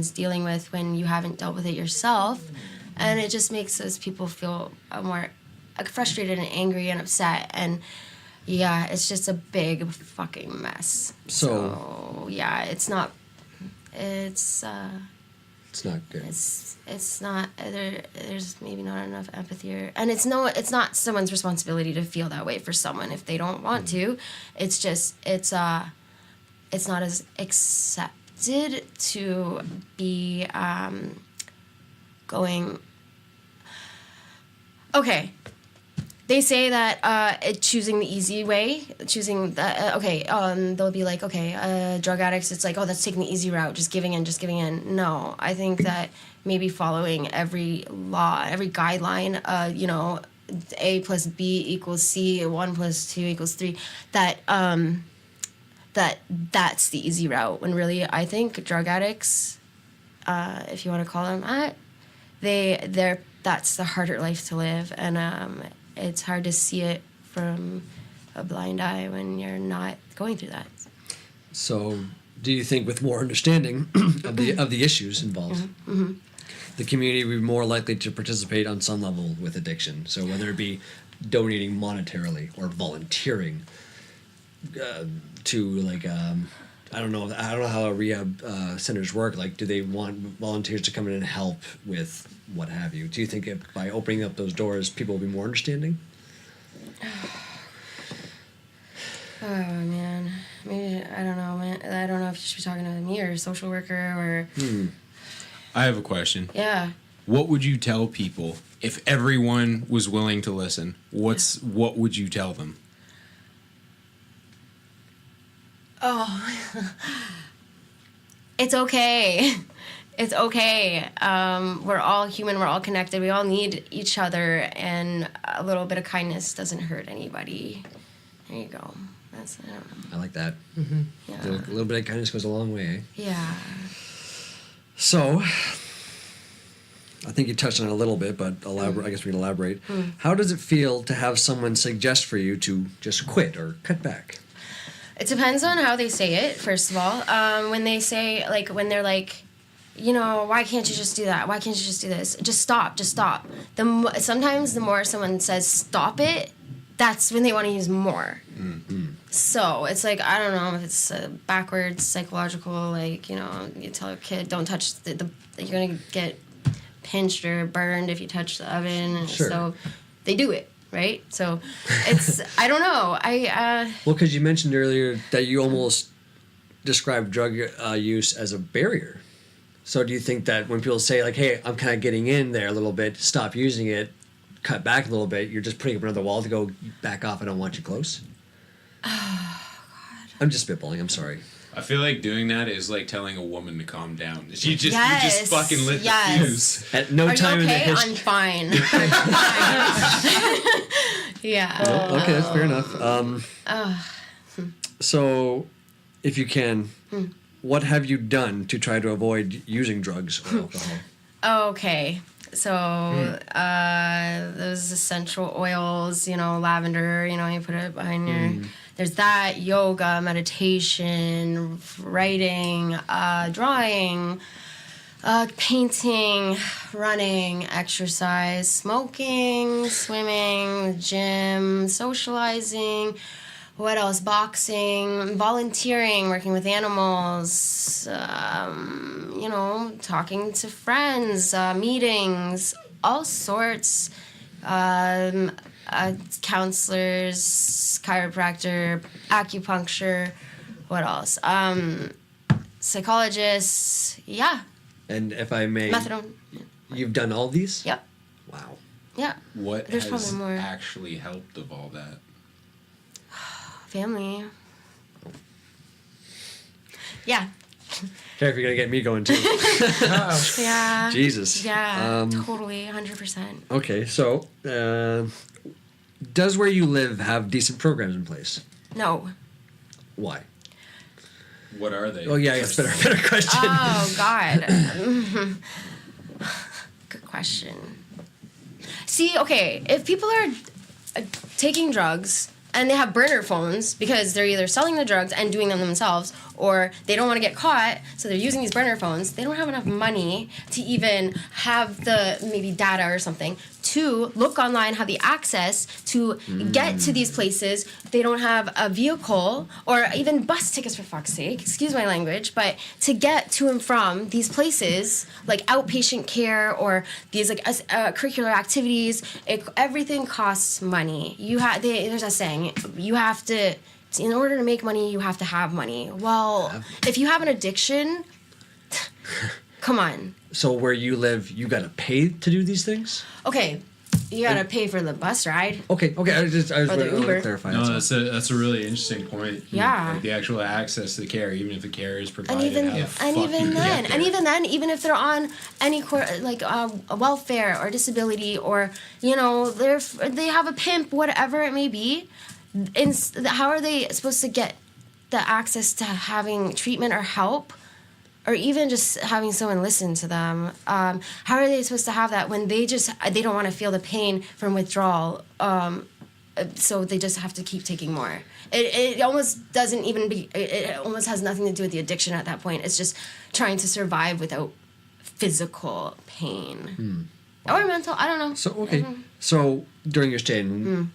dealing with when you haven't dealt with it yourself? And it just makes those people feel more frustrated and angry and upset. And yeah, it's just a big fucking mess. So yeah, it's not good. It's not, there's maybe not enough empathy and it's not someone's responsibility to feel that way for someone if they don't want to. It's just, it's not as accepted to be, going. Okay, they say that choosing the easy way, they'll be like, drug addicts, it's like, that's taking the easy route, just giving in. No, I think that maybe following every law, every guideline, A plus B equals C, 1 plus 2 equals 3, that's the easy route, when really I think drug addicts, if you want to call them that, that's the harder life to live, and it's hard to see it from a blind eye when you're not going through that. So, do you think with more understanding of the issues involved, the community would be more likely to participate on some level with addiction? So whether it be donating monetarily or volunteering to I don't know how rehab centers work. Like, do they want volunteers to come in and help with what have you? Do you think by opening up those doors, people will be more understanding? Oh man, maybe I don't know, man. I don't know if you should be talking to me or a social worker or. I have a question. Yeah. What would you tell people if everyone was willing to listen? What would you tell them? Oh, it's okay. It's okay. We're all human. We're all connected. We all need each other, and a little bit of kindness doesn't hurt anybody. There you go. I don't know. I like that. Mm-hmm. Yeah. A little bit of kindness goes a long way, eh? Yeah. So, I think you touched on it a little bit, but I guess we can elaborate. How does it feel to have someone suggest for you to just quit or cut back? It depends on how they say it, first of all. When they say, when they're like, why can't you just do that? Why can't you just do this? Just stop. Sometimes the more someone says stop it, that's when they want to use more. Mm-hmm. So it's like, I don't know if it's backwards psychological, you tell a kid don't touch the you're going to get pinched or burned if you touch the oven. Sure. So they do it. Right? So it's, I don't know. Well, because you mentioned earlier that you almost described drug use as a barrier. So do you think that when people say, hey, I'm kind of getting in there a little bit, stop using it, cut back a little bit, you're just putting up another wall to go back off, I don't want you close? Oh, God. I'm just spitballing, I'm sorry. I feel like doing that is like telling a woman to calm down. You just fucking lit the fuse. At no time in the okay? history. I'm fine. I'm fine. Yeah. Well, okay, that's fair enough. So, if you can, what have you done to try to avoid using drugs or alcohol? Okay. So those essential oils, lavender, you put it behind your. There's that, yoga, meditation, writing, drawing, painting, running, exercise, smoking, swimming, gym, socializing. What else? Boxing, volunteering, working with animals, talking to friends, meetings, all sorts. Counselors, chiropractor, acupuncture, what else? Psychologists, yeah. And if I may, Methadone. you've done all these? Yep. Wow. Yeah. What There's has probably more. actually helped of all that? Family. Yeah. Okay, if you're gonna get me going too. Yeah. Jesus. Yeah. Totally. 100%. Okay, so does where you live have decent programs in place? No. Why? What are they? Oh yeah, it's better question. Oh God. Good question. See, okay, if people are taking drugs and they have burner phones because they're either selling the drugs and doing them themselves, or they don't want to get caught, so they're using these burner phones. They don't have enough money to even have the maybe data or something to look online, have the access to get to these places. They don't have a vehicle or even bus tickets, for fuck's sake, excuse my language, but to get to and from these places, like outpatient care or these like curricular activities, everything costs money. There's a saying, you have to, in order to make money, you have to have money. Well, if you have an addiction, come on. So where you live, you gotta pay to do these things? Okay, you gotta pay for the bus ride. Okay. I was Or the wanting to Uber. clarify. No, that's that's a really interesting point. Yeah. Like the actual access to the care, even if the care is provided. And even how the and fuck even you then, get and there? even then, even if they're on any welfare or disability, or they have a pimp, whatever it may be, how are they supposed to get the access to having treatment or help, or even just having someone listen to them? How are they supposed to have that when they don't want to feel the pain from withdrawal? So they just have to keep taking more. It almost doesn't even be. It almost has nothing to do with the addiction at that point. It's just trying to survive without physical pain or mental. I don't know. So okay. So during your stay in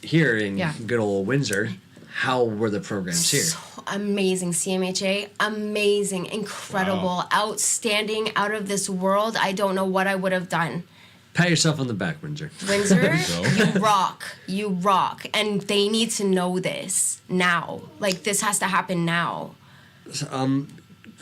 here in Yeah. good old Windsor, how were the programs here? So amazing, CMHA, amazing, incredible, outstanding, out of this world. I don't know what I would have done. Pat yourself on the back, Windsor. Windsor, go. you rock, and they need to know this now. Like, this has to happen now.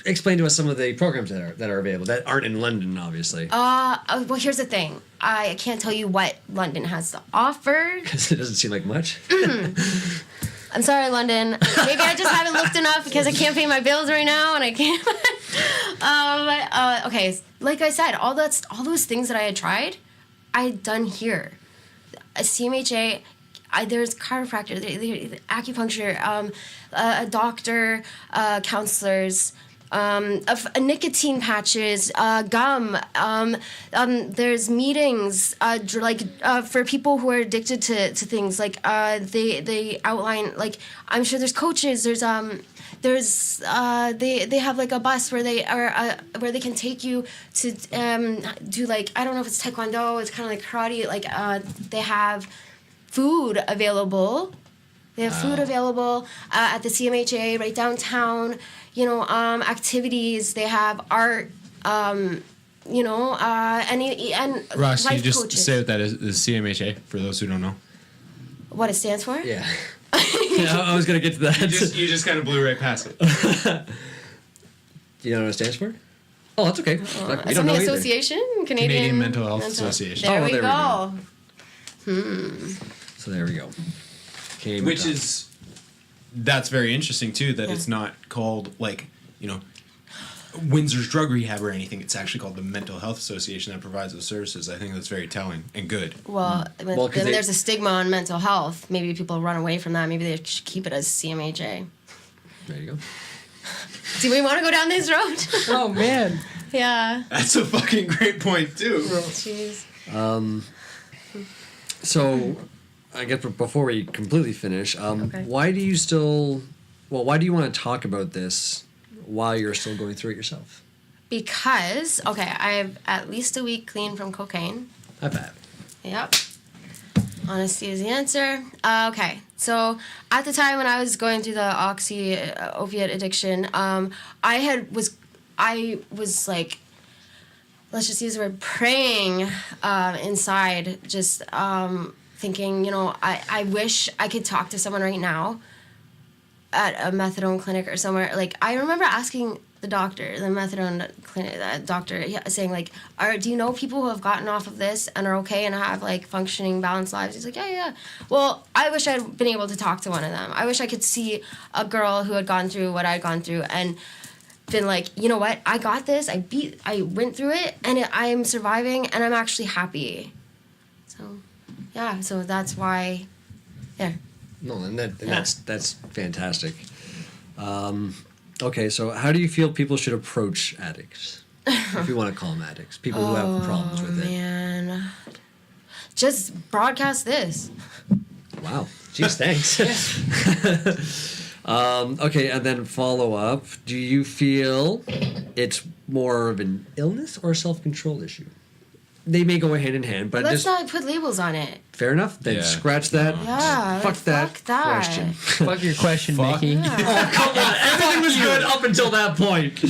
Explain to us some of the programs that are available that aren't in London, obviously, Well, here's the thing. I can't tell you what London has to offer. because it doesn't seem like much. I'm sorry, London. Maybe I just haven't looked enough because I can't pay my bills right now, and I can't. Okay, like I said, all those things that I had tried, I had done here. A CMHA, there's chiropractor, acupuncture, a doctor, counselors. Nicotine patches, gum. There's meetings, for people who are addicted to things. Like they outline. Like, I'm sure there's coaches. They have like a bus where they can take you to do, like, I don't know if it's taekwondo. It's kind of like karate. Like they have food available. They have food available at the CMHA right downtown. Activities. They have art. And Ross, can you life just coaches. say what that is CMHA for those who don't know? What it stands for? Yeah. Yeah, I was gonna get to that. You just kind of blew right past it. Do you know what it stands for? Oh, that's okay. We don't Something know either. association? Canadian Mental Health Association. There Oh, we there we go. go. So there we go. Okay, Which is that's very interesting too. That it's not called like Windsor's Drug Rehab or anything. It's actually called the Mental Health Association that provides those services. I think that's very telling and good. Well, then there's a stigma on mental health. Maybe people run away from that. Maybe they should keep it as CMAJ. There you go. Do we want to go down this road? Oh man. Yeah. That's a fucking great point too. Jeez. So, I guess before we completely finish, Okay. why do you want to talk about this while you're still going through it yourself? Because, okay, I have at least a week clean from cocaine. Not bad. Yep. Honesty is the answer. Okay, so at the time when I was going through the opiate addiction, I was like, let's just use the word praying inside, just thinking, I wish I could talk to someone right now at a methadone clinic or somewhere. Like, I remember asking the doctor, the methadone clinic, doctor, saying, like, do you know people who have gotten off of this and are okay and have, like, functioning, balanced lives? He's like, yeah. Well, I wish I'd been able to talk to one of them. I wish I could see a girl who had gone through what I'd gone through and been like, you know what, I got this, I went through it, and I am surviving, and I'm actually happy. So, yeah, so that's why, there. No, and that's fantastic. Okay, so how do you feel people should approach addicts? If you want to call them addicts. People who have problems with it. Man. Just broadcast this. Wow. Jeez, thanks. Okay, and then follow up. Do you feel it's more of an illness or a self-control issue? They may go hand in hand, but Let's just not put labels on it. fair enough. Then Yeah. scratch that. Yeah. Fuck that question. Fuck your question, Fuck. Mickey. Oh, come on. Everything was good up until that point.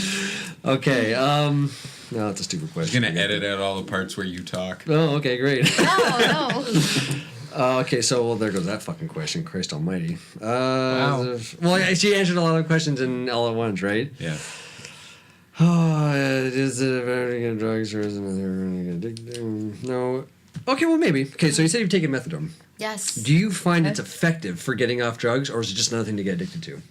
Okay. No, that's a stupid I'm question. gonna edit out all the parts where you talk. Oh, okay, great. No. Okay, so there goes that fucking question. Christ almighty. Wow. Well, she answered a lot of questions in all at once, right? Yeah. Oh, is it about to get drugs or is it addicted? No. Okay, well, maybe. Okay, so you said you've taken methadone. Yes. Do you find it's effective for getting off drugs, or is it just another thing to get addicted to?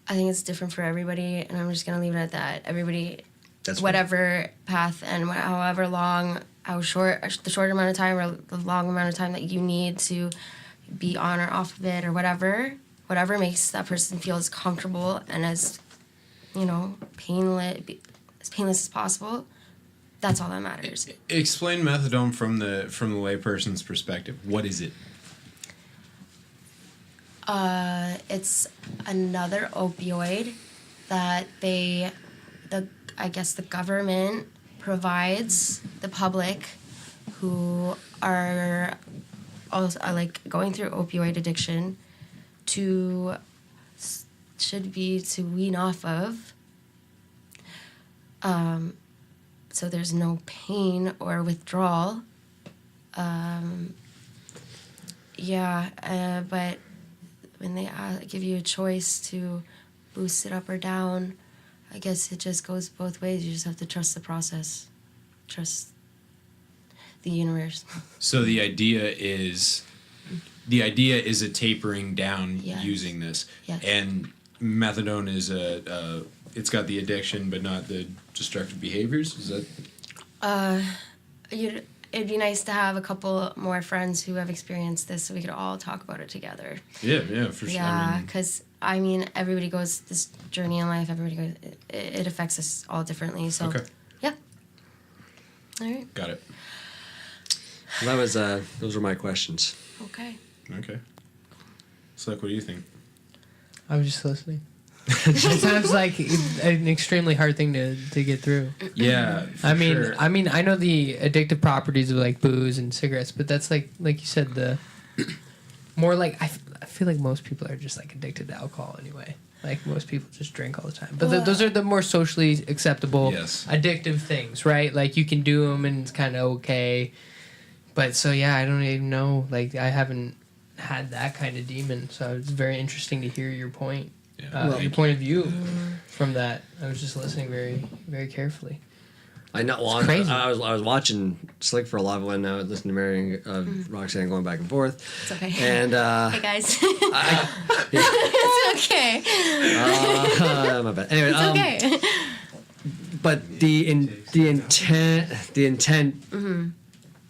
I think it's different for everybody, and I'm just gonna leave it at that. Everybody, That's whatever path and however long, how short, the short amount of time or the long amount of time that you need to be on or off of it or whatever makes that person feel as comfortable and as, painless as possible. That's all that matters. Explain methadone from the layperson's perspective. What is it? It's another opioid that the government provides the public who are also like going through opioid addiction to wean off of. So there's no pain or withdrawal. But when they give you a choice to boost it up or down, I guess it just goes both ways. You just have to trust the process, trust the universe. So the idea is a tapering down Yes. using this, Yes. and methadone is it's got the addiction but not the destructive behaviors. Is that? It'd be nice to have a couple more friends who have experienced this so we could all talk about it together. Yeah, for sure. Yeah, because everybody goes this journey in life. Everybody goes. It affects us all differently. So, Okay. Yeah. All right. Got it. Well, those were my questions. Okay. Okay. So, what do you think? I was just listening. It sounds like an extremely hard thing to get through. Yeah. for I mean, sure. I know the addictive properties of like booze and cigarettes, but that's like you said, the more like I feel like most people are just like addicted to alcohol anyway. Like most people just drink all the time. But those are the more socially acceptable Yes. addictive things, right? Like you can do them and it's kind of okay. But so yeah, I don't even know. Like I haven't had that kind of demon, so it's very interesting to hear your point. Yeah. Your point of view from that. I was just listening very, very carefully. I know. Well, It's crazy. I was watching Slick for a lot of it when I was listening to Mary Roxanne going back and forth. It's okay. And Hey guys. yeah. It's okay. My bad. Anyway, It's okay. but the intent,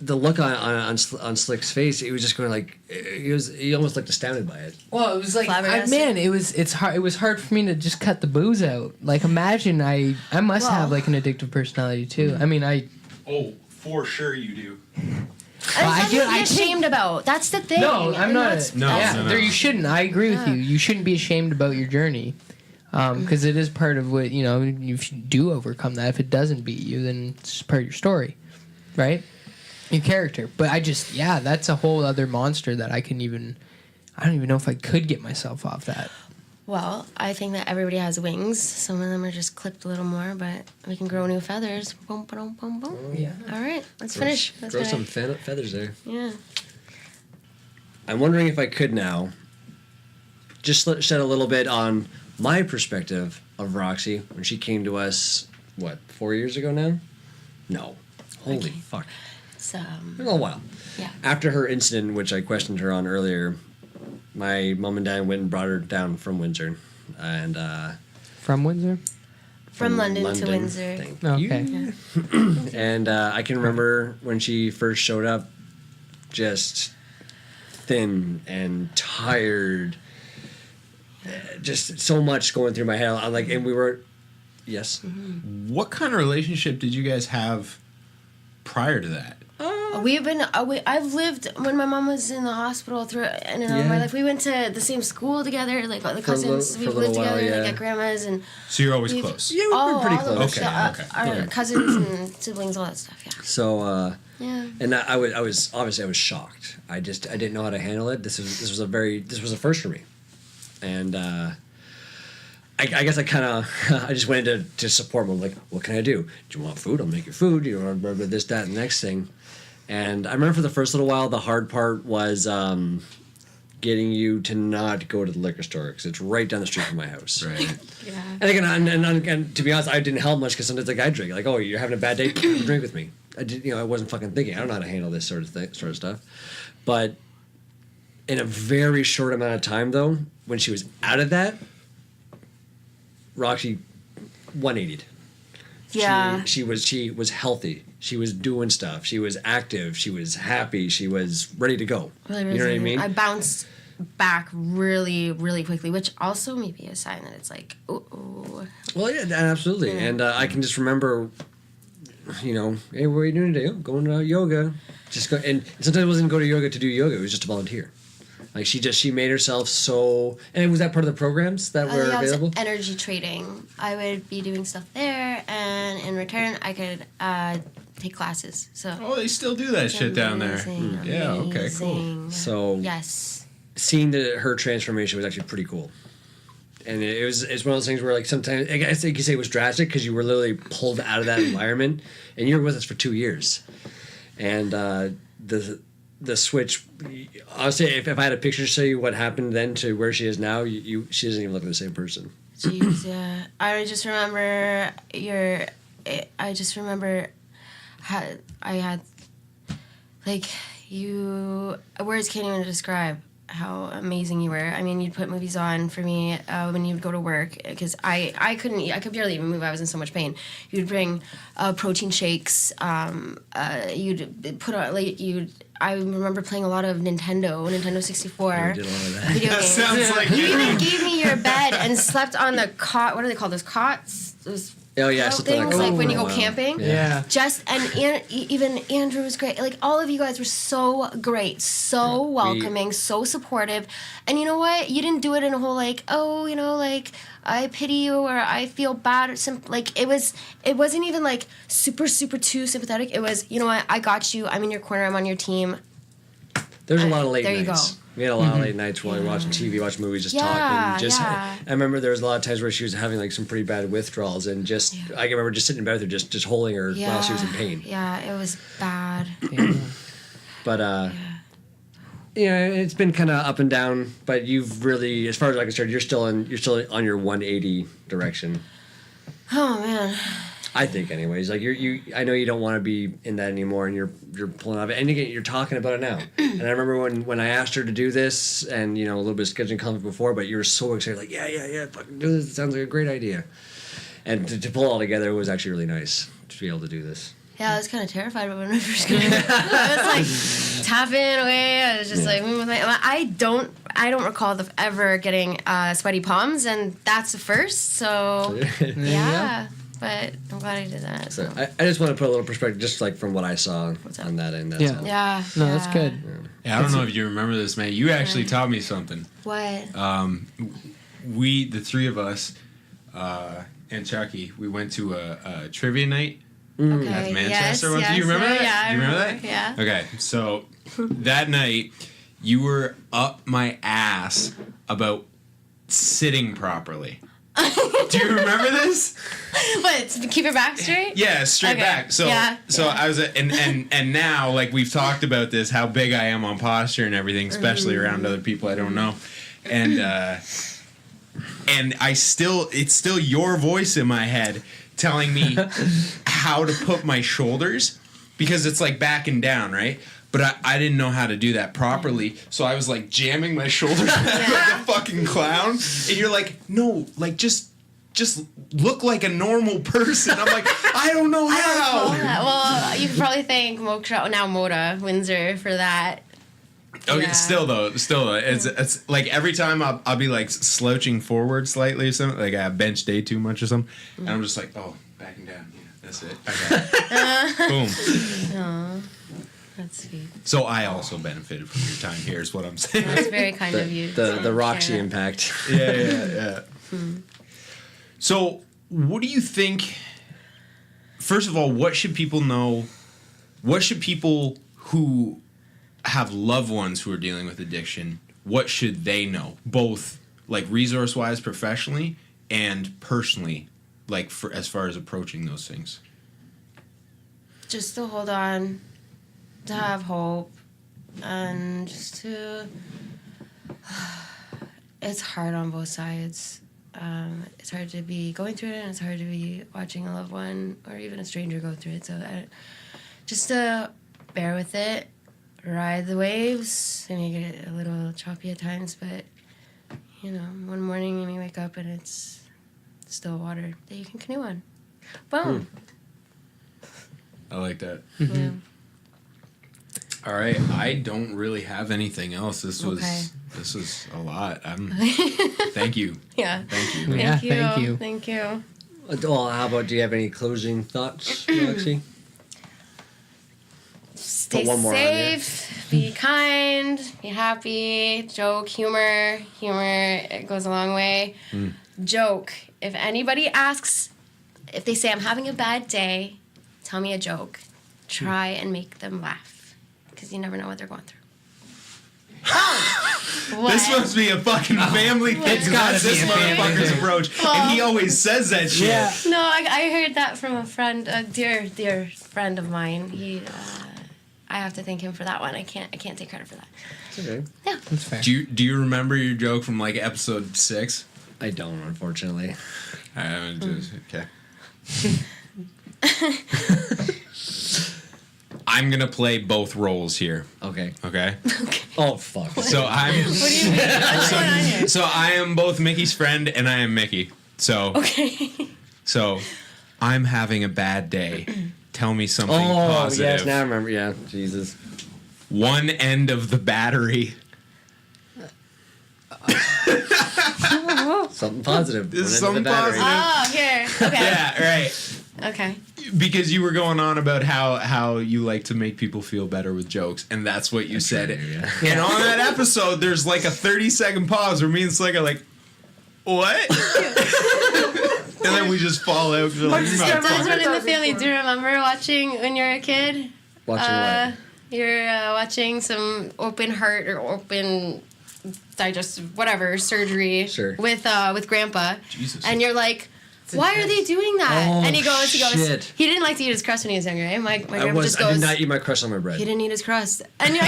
the look on Slick's face, he was just going like he almost looked astounded by it. Well, it was like, Flabbergasted. it was hard for me to just cut the booze out. Like, imagine I must have like an addictive personality too. I mean, Oh, for sure you do. And I something do- to I be think- ashamed about. That's the thing. no, I'm And not. that's- No, yeah, no. there you shouldn't. I agree with you. You shouldn't be ashamed about your journey, because it is part of what you If you do overcome that, if it doesn't beat you, then it's just part of your story, right? Your character. But that's a whole other monster that I don't even know if I could get myself off that. Well, I think that everybody has wings. Some of them are just clipped a little more, but we can grow new feathers. Boom, boom, boom, boom. Yeah. All right, let's finish. Let's Grow finish. some feathers there. Yeah. I'm wondering if I could now just shed a little bit on my perspective of Roxy when she came to us, 4 years ago now? No. Holy Okay. fuck. It's It's been a while. yeah. After her incident, which I questioned her on earlier, my mom and dad went and brought her down from Windsor. And, From Windsor? From London to Windsor. Thank Okay. you. And I can remember when she first showed up, just thin and tired. Just so much going through my head. I'm like, and we were, yes. What kind of relationship did you guys have prior to that? We've been. I've lived when my mom was in the hospital through in and out of my Yeah. life. We went to the same school together, like all the For a little- cousins. for We a lived little while, together, like yeah. at grandma's and So you're always We've- close. Yeah, we've been pretty all of close. us, Okay, our Yeah. cousins and siblings, all that stuff. Yeah. So, Yeah. and I was obviously I was shocked. I didn't know how to handle it. This was a first for me, and I guess I kind of I just went into to support mode. Like, what can I do? Do you want food? I'll make you food. You want this, that, and the next thing. And I remember for the first little while, the hard part was getting you to not go to the liquor store because it's right down the street from my house. Right. Yeah. And again, and to be honest, I didn't help much because sometimes like I drink. Like, oh, you're having a bad day, have a drink with me. I wasn't fucking thinking. I don't know how to handle this sort of stuff. But in a very short amount of time, though, when she was out of that, Roxy 180'd. Yeah. She was healthy. She was doing stuff. She was active. She was happy. She was ready to go. Really You know what I resilient. mean? I bounced back really, really quickly, which also may be a sign that it's like, ooh. Well, yeah, absolutely. And I can just remember, hey, what are you doing today? Oh, going to yoga. Just go, and sometimes it wasn't go to yoga to do yoga. It was just to volunteer. Like she made herself so. And was that part of the programs that were Yeah, it was available? energy trading. I would be doing stuff there, and in return, I could take classes. So. Oh, they still do that shit down there. Amazing, Yeah. Okay. Cool. amazing. So Yes. seeing her transformation was actually pretty cool. And it's one of those things where like sometimes I guess you could say it was drastic because you were literally pulled out of that environment, and you were with us for 2 years, and the switch. Honestly, if I had a picture to show you what happened then to where she is now, she doesn't even look like the same person. Jeez, yeah. I just remember I just remember how I had like words can't even describe how amazing you were. I mean, you'd put movies on for me when you'd go to work because I couldn't eat. I could barely even move. I was in so much pain. You'd bring protein shakes. You'd put on I remember playing a lot of Nintendo 64. I did a lot of that. Video That games. sounds like You you. even gave me your bed and slept on the cot. What do they call those cots? Those Oh yeah, things something like like when you that. go Wow. camping. Yeah. Just even Andrew was great. Like all of you guys were so great, so welcoming, so supportive. And you know what? You didn't do it in a whole like, oh, like I pity you or I feel bad or something. Like it wasn't even like super too sympathetic. It was, you know what? I got you. I'm in your corner. I'm on your team. There's a lot of late There you nights. go. We had a lot of late nights while we were watching TV, watching movies, just talking. Just Yeah. I remember there was a lot of times where she was having like some pretty bad withdrawals, and I can remember just sitting in bed with her, just holding her while she was in pain. Yeah, it was bad. But it's been kind of up and down. But you've really, as far as I can start, you're still on your 180 direction. Oh man. I think, anyways. Like I know you don't want to be in that anymore, and you're pulling off it, and again, you're talking about it now. And I remember when I asked her to do this, and a little bit of scheduling conflict before, but you were so excited, like yeah, fucking do this. It sounds like a great idea. And to pull it all together was actually really nice to be able to do this. Yeah, I was kind of terrified when I first got it. I was like tapping away. I was just like moving with my. I don't recall ever getting sweaty palms, and that's the first. So yeah, but I'm glad I did that. So I just want to put a little perspective, just like from what I saw on that end. That's all. Yeah. No, that's good. Yeah, I don't know if you remember this, man. You actually taught me something. What? We, the three of us, and Chucky, we went to a trivia night. Okay. At Manchester. Yes, Do you remember that? Yeah, Do you remember that? Yeah. Okay, so that night you were up my ass about sitting properly. Do you remember this? What? To keep your back straight? Yeah, straight Okay. back. So I was and now like we've talked about this, how big I am on posture and everything, especially around other people I don't know, and it's still your voice in my head telling me how to put my shoulders, because it's like back and down, right? But I didn't know how to do that properly, so I was like jamming my shoulders back like a fucking clown. And you're like, no, like just look like a normal person. I'm like, I don't know how. Well, you could probably thank Moda Windsor for that. Okay, Yeah. still though, it's like every time I'll be like slouching forward slightly or something, like I bench day too much or something, and I'm just like, oh, backing down. Yeah, that's it. I got it. Boom. Aw, that's sweet. So I also benefited from your time here, is what I'm saying. That's very kind of you. The Roxy Yeah. impact. Yeah. So, what do you think? First of all, what should people know? What should people who have loved ones who are dealing with addiction, what should they know? Both like resource-wise, professionally, and personally, like for as far as approaching those things. Just to hold on, to have hope, and just to. It's hard on both sides. It's hard to be going through it, and it's hard to be watching a loved one or even a stranger go through it. So just to bear with it, ride the waves. They may get a little choppy at times, but one morning you may wake up and it's still water that you can canoe on. Boom. I like that. Yeah. All right, I don't really have anything else. This was a lot. Thank you. Yeah. Thank you. Yeah, Thank you. thank you. Thank you. Well, how about, do you have any closing thoughts, Roxy? Stay Put one more on safe, be kind, be happy, joke, humor. Humor, it goes a long way. Joke. If anybody asks, if they say, I'm having a bad day, tell me a joke. Try and make them laugh, because you never know what they're going through. What? This must be a fucking family thing. It's gotta That's this be a family motherfucker's thing. approach, and he always says that shit. Yeah. No, I heard that from a friend, a dear friend of mine. I have to thank him for that one. I can't take credit for that. Okay. Yeah. That's fair. Do you remember your joke from like episode 6? I don't, unfortunately. Okay. I'm gonna play both roles here. Okay. Okay. Oh, fuck. So I'm. What do you mean? What's going on here? So I am both Mickey's friend and I am Mickey. So. Okay. So, I'm having a bad day. Tell me something Oh, positive. yes, now I remember. Yeah, Jesus. One end of the battery. Something positive. This is One end something of the battery. positive. Oh, here. Okay. Yeah, right. Okay. Because you were going on about how you like to make people feel better with jokes, and that's what you said. Yeah. And on that episode, there's like a 30-second pause where me and Slick are like, what? And then we just fall out. We're like, Sometimes when in the family, do you remember watching when you were a kid? Watching what? You're watching some open heart or open digestive whatever surgery Sure. with Grandpa, Jesus. and you're like, why are they doing that? Oh, and he goes, shit. he didn't like to eat his crust when he was younger. Right? My grandpa just I goes, did not eat my crust on my bread. he didn't eat his crust, and I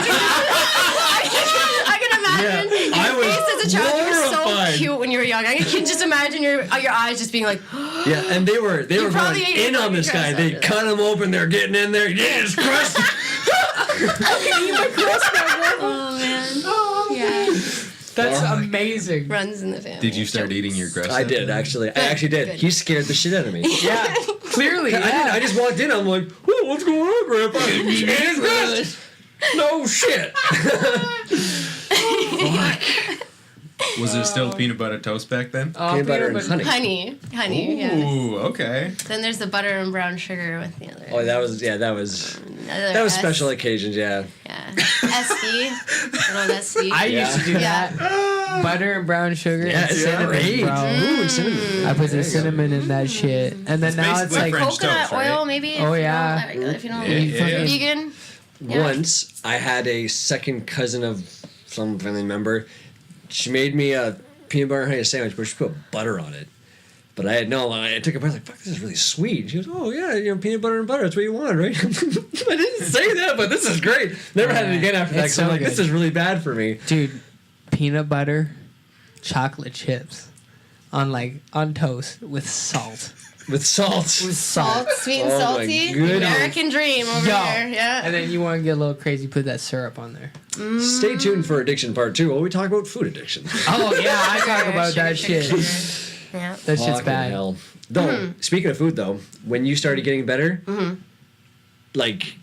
can imagine Yeah, I your was face as a child. You were so horrified. cute when you were young. I can just imagine your eyes just being like. Yeah, and they were going probably ate in a on this fucking guy. crust They after cut him open. They're getting in there. Yeah, it's crusty. Oh man. Yeah. That's amazing. Runs in the family. Did you start Jokes. eating your crust? I did actually. I actually did. Good. He scared the shit out of me. Yeah, clearly. I didn't. I just walked in. I'm like, "Whoa, what's going on, Grandpa?" It's crust. No shit. Was there still peanut butter toast back then? Peanut butter and honey. Honey, yeah. Ooh, okay. Then there's the butter and brown sugar with the other. Oh, that was special occasions. Yeah. Yeah. SD. Good old SD. I used to do Yeah. that. Butter and brown sugar Yeah, and it's cinnamon, great. bro. Ooh, and cinnamon. I put There the you go. cinnamon in that shit, and then now it's basically like French Coconut toast, right? oil, maybe. Oh, if you yeah. don't- If you don't, Yeah, yeah. vegan. Yeah. Once I had a second cousin of some family member. She made me a peanut butter and honey sandwich, but she put butter on it. But I took a bite, like, fuck, this is really sweet. She goes, oh, yeah, peanut butter and butter, that's what you want, right? I didn't say that, but this is great. Never had it again after that, It's because I'm so like, this good. is really bad for me. dude, peanut butter, chocolate chips, on toast with salt. With salt. With Salt, sweet and Oh, my salty. goodness. American dream over Yo. here. Yeah. And then you want to get a little crazy, put that syrup on there. Stay tuned for Addiction Part 2, where we talk about food addiction. Oh yeah, I talk about that Sugar, shit. sugar. Yeah. That shit's Fucking bad. hell. Though, speaking of food, though, when you started getting better, like,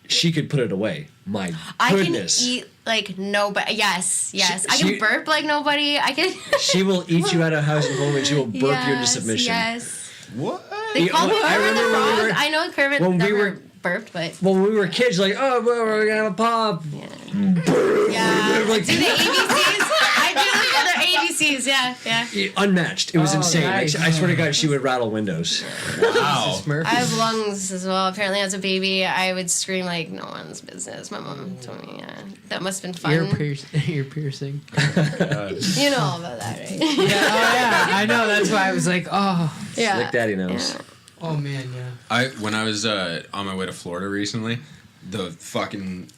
she could put it away. My I goodness. can eat like nobody. Yes, yes. I she- can burp like nobody. I can. She will eat you out of house and home, and she will burp you into Yes, submission. Yes. What? They Yeah, call me well, I Kermit the remember when we Frog. were- I know Kermit when we never were- burped, but Well, when we were kids, like, oh, well, we're gonna have a pop. yeah. Like- Do the ABCs. I do the other ABCs. Yeah. Unmatched. It was Oh, insane. nice. I swear to God, she would rattle windows. Wow. Smurf. I have lungs as well. Apparently, as a baby, I would scream like no one's business. My mom told me, yeah. That must have been fun. Ear piercing. You know all about that, right? Yeah, oh yeah, I know. That's why I was like, oh, Yeah. Slick Daddy knows. Yeah. oh man, yeah. When I was on my way to Florida recently, the fucking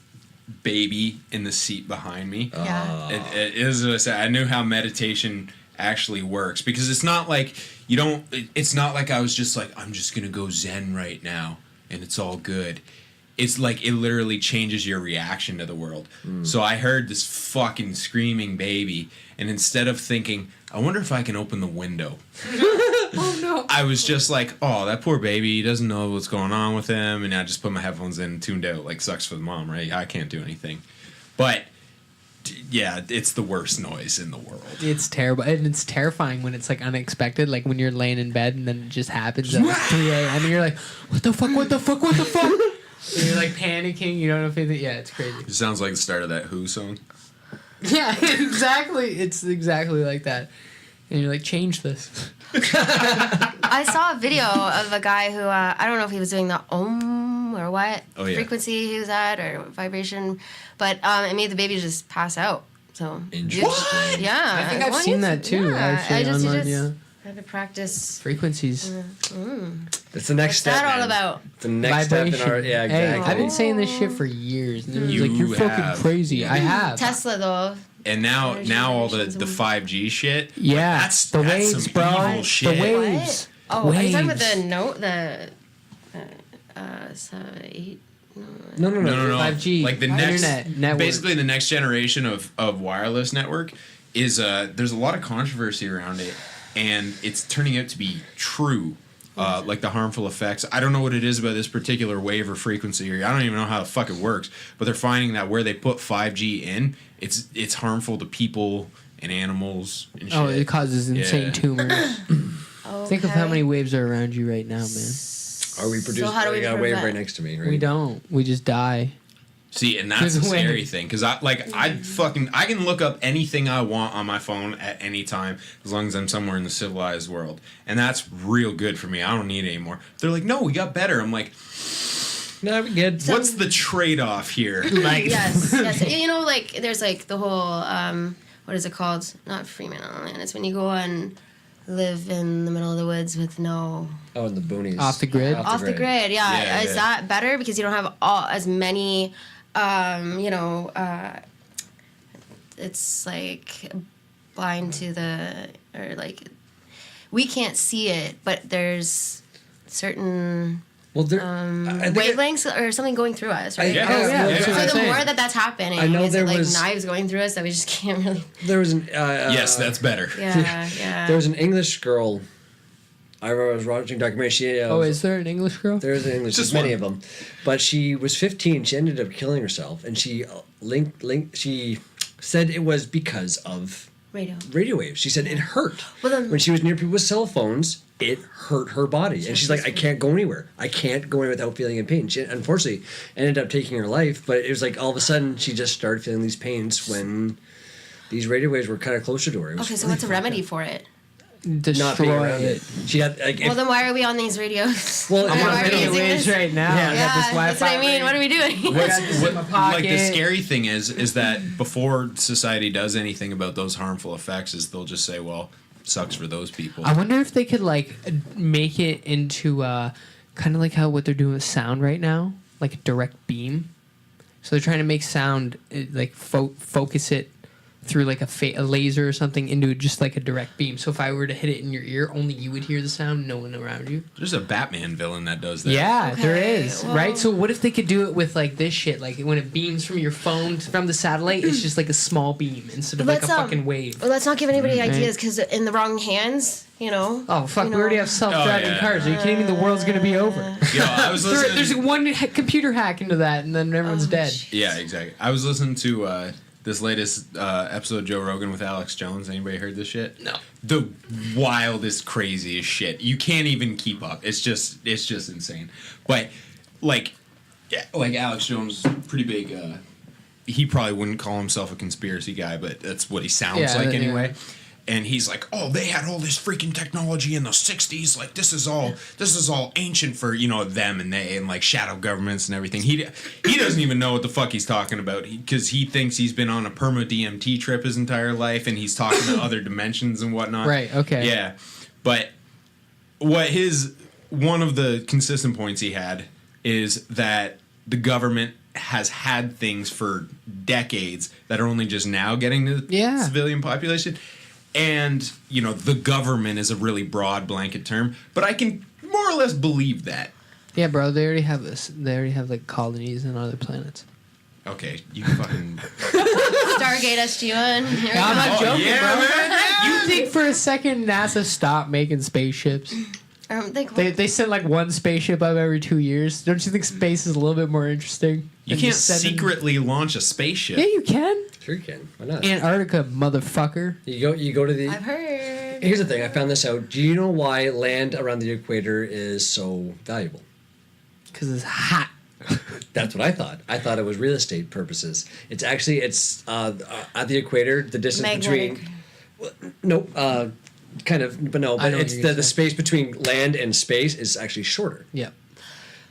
baby in the seat behind me. Yeah. It is what I said. I knew how meditation actually works, because it's not like you don't. It's not like I was just like, I'm just gonna go Zen right now and it's all good. It's like it literally changes your reaction to the world. So I heard this fucking screaming baby, and instead of thinking, I wonder if I can open the window, Oh no. I was just like, oh, that poor baby, he doesn't know what's going on with him. And I just put my headphones in and tuned out. Like, sucks for the mom, right? I can't do anything. But, yeah, it's the worst noise in the world. It's terrible, and it's terrifying when it's like unexpected, like when you're laying in bed and then it just happens at like 3 a.m. and you're like, what the fuck, what the fuck, what the fuck? And you're like panicking, you don't know if anything. Yeah, it's crazy. It sounds like the start of that Who song. Yeah, exactly. It's exactly like that. And you're like, change this. I saw a video of a guy who I don't know if he was doing the or what frequency he was at or vibration, but it made the baby just pass out. So Interesting. yeah, I think I've Well, seen you- that too, yeah, actually, I just, you online, just yeah. had to practice. Frequencies. That's the next What's step. that all man. about? The next step in our. Yeah, Hey, exactly. I've been saying this shit for years. And everyone's You like, you're fucking have. crazy. I have. Tesla though. And now Energy all the generations 5G shit. Yeah, like, that's the that's waves, some bro. evil The shit. waves. What? Oh, are you talking about Waves. the note? The 8? No. No. 5G. Like the Internet next, network. basically the next generation of wireless network is there's a lot of controversy around it, and it's turning out to be true. Like the harmful effects. I don't know what it is about this particular wave or frequency, or I don't even know how the fuck it works. But they're finding that where they put 5G in, it's harmful to people and animals and shit. Oh, it causes insane Yeah. tumors. Think of how many waves are around you right now, man. Are we producing? how do we I got a wave prevent? right next to me, right? We don't. We just die. See, and that's the Because when- scary thing, because I can look up anything I want on my phone at any time as long as I'm somewhere in the civilized world, and that's real good for me. I don't need it anymore. They're like, no, we got better. I'm like, No, we good. what's the trade-off here? Like, Yes. You know, like there's like the whole what is it called? Not Freeman on the land. It's when you go and live in the middle of the woods with no Oh, in the boonies. Off the grid? off the grid. Yeah. Yeah, Is yeah. that better because you don't have as many? It's like blind to the or like we can't see it, but there's certain Well, there, I think wavelengths or something going through us, right? Yeah. Oh, yeah, that's what So I'm the saying. more that's happening, I know is there it like was- knives going through us that we just can't really. there was an yes, that's better. Yeah. there was an English girl. I was watching a documentary. She, Is there an English girl? There's an English, Just there's many one. of them, but she was 15. She ended up killing herself, and she she said it was because of radio waves. She said it hurt Well, then- when she was near people with cell phones. It hurt her body, and she's like, I can't go anywhere. I can't go anywhere without feeling in pain. She unfortunately ended up taking her life, but it was like all of a sudden she just started feeling these pains when these radio waves were kind of closer to her. It was Okay, so really what's a fucked remedy up. for it? Not being Destroy around it. She had like. Well, then why are we on these radios? Well, Why I'm are on we radio using waves this? right now. Yeah, I got Yeah, this that's what I Wi-Fi mean. What are we doing? this in my Like the pocket. scary thing is that before society does anything about those harmful effects, is they'll just say, well, sucks for those people. I wonder if they could like make it into kind of like how what they're doing with sound right now, like a direct beam. So they're trying to make sound like focus it through like a laser or something into just like a direct beam. So if I were to hit it in your ear, only you would hear the sound, no one around you. There's a Batman villain that does that. Yeah, there Okay, is. well- Right? So what if they could do it with like this shit? Like when it beams from your phone from the satellite, it's just like a small beam instead of like a Let's, fucking wave. Well, let's not give anybody Right. ideas because in the wrong hands, you know. Oh fuck! you We already know. have self-driving Oh, yeah. cars. Are you kidding me? The world's gonna be over. Yo, I was listening. There's one computer hack into that, and then everyone's dead. Yeah, exactly. I was listening to this latest episode of Joe Rogan with Alex Jones. Anybody heard this shit? No. The wildest, craziest shit. You can't even keep up. It's just insane. But like Alex Jones, pretty big. He probably wouldn't call himself a conspiracy guy, but that's what he sounds Yeah, like yeah. anyway. And he's like, "Oh, they had all this freaking technology in the '60s. Like, this is all ancient for them and they and like shadow governments and everything." He doesn't even know what the fuck he's talking about because he thinks he's been on a perma DMT trip his entire life and he's talking to other dimensions and whatnot. Right, okay. Yeah, but one of the consistent points he had is that the government has had things for decades that are only just now getting to the Yeah. civilian population. And, the government is a really broad blanket term, but I can more or less believe that. Yeah, bro. They already have this. They already have like colonies on other planets. Okay, you fucking... Stargate SG-1. Here we I'm go. not joking, yeah, bro. man. You think for a second NASA stopped making spaceships? They send like one spaceship up every 2 years. Don't you think space is a little bit more interesting? You than can't just sending- secretly launch a spaceship. Yeah, you can. Sure you can. Why not? Antarctica, motherfucker. You go to the. I've heard. Here's the thing. I found this out. Do you know why land around the equator is so valuable? Because it's hot. That's what I thought. I thought it was real estate purposes. It's actually at the equator. The distance Magnetic. between. Nope. Kind of, but no. I But know what it's you're the gonna say. space between land and space is actually shorter. Yeah.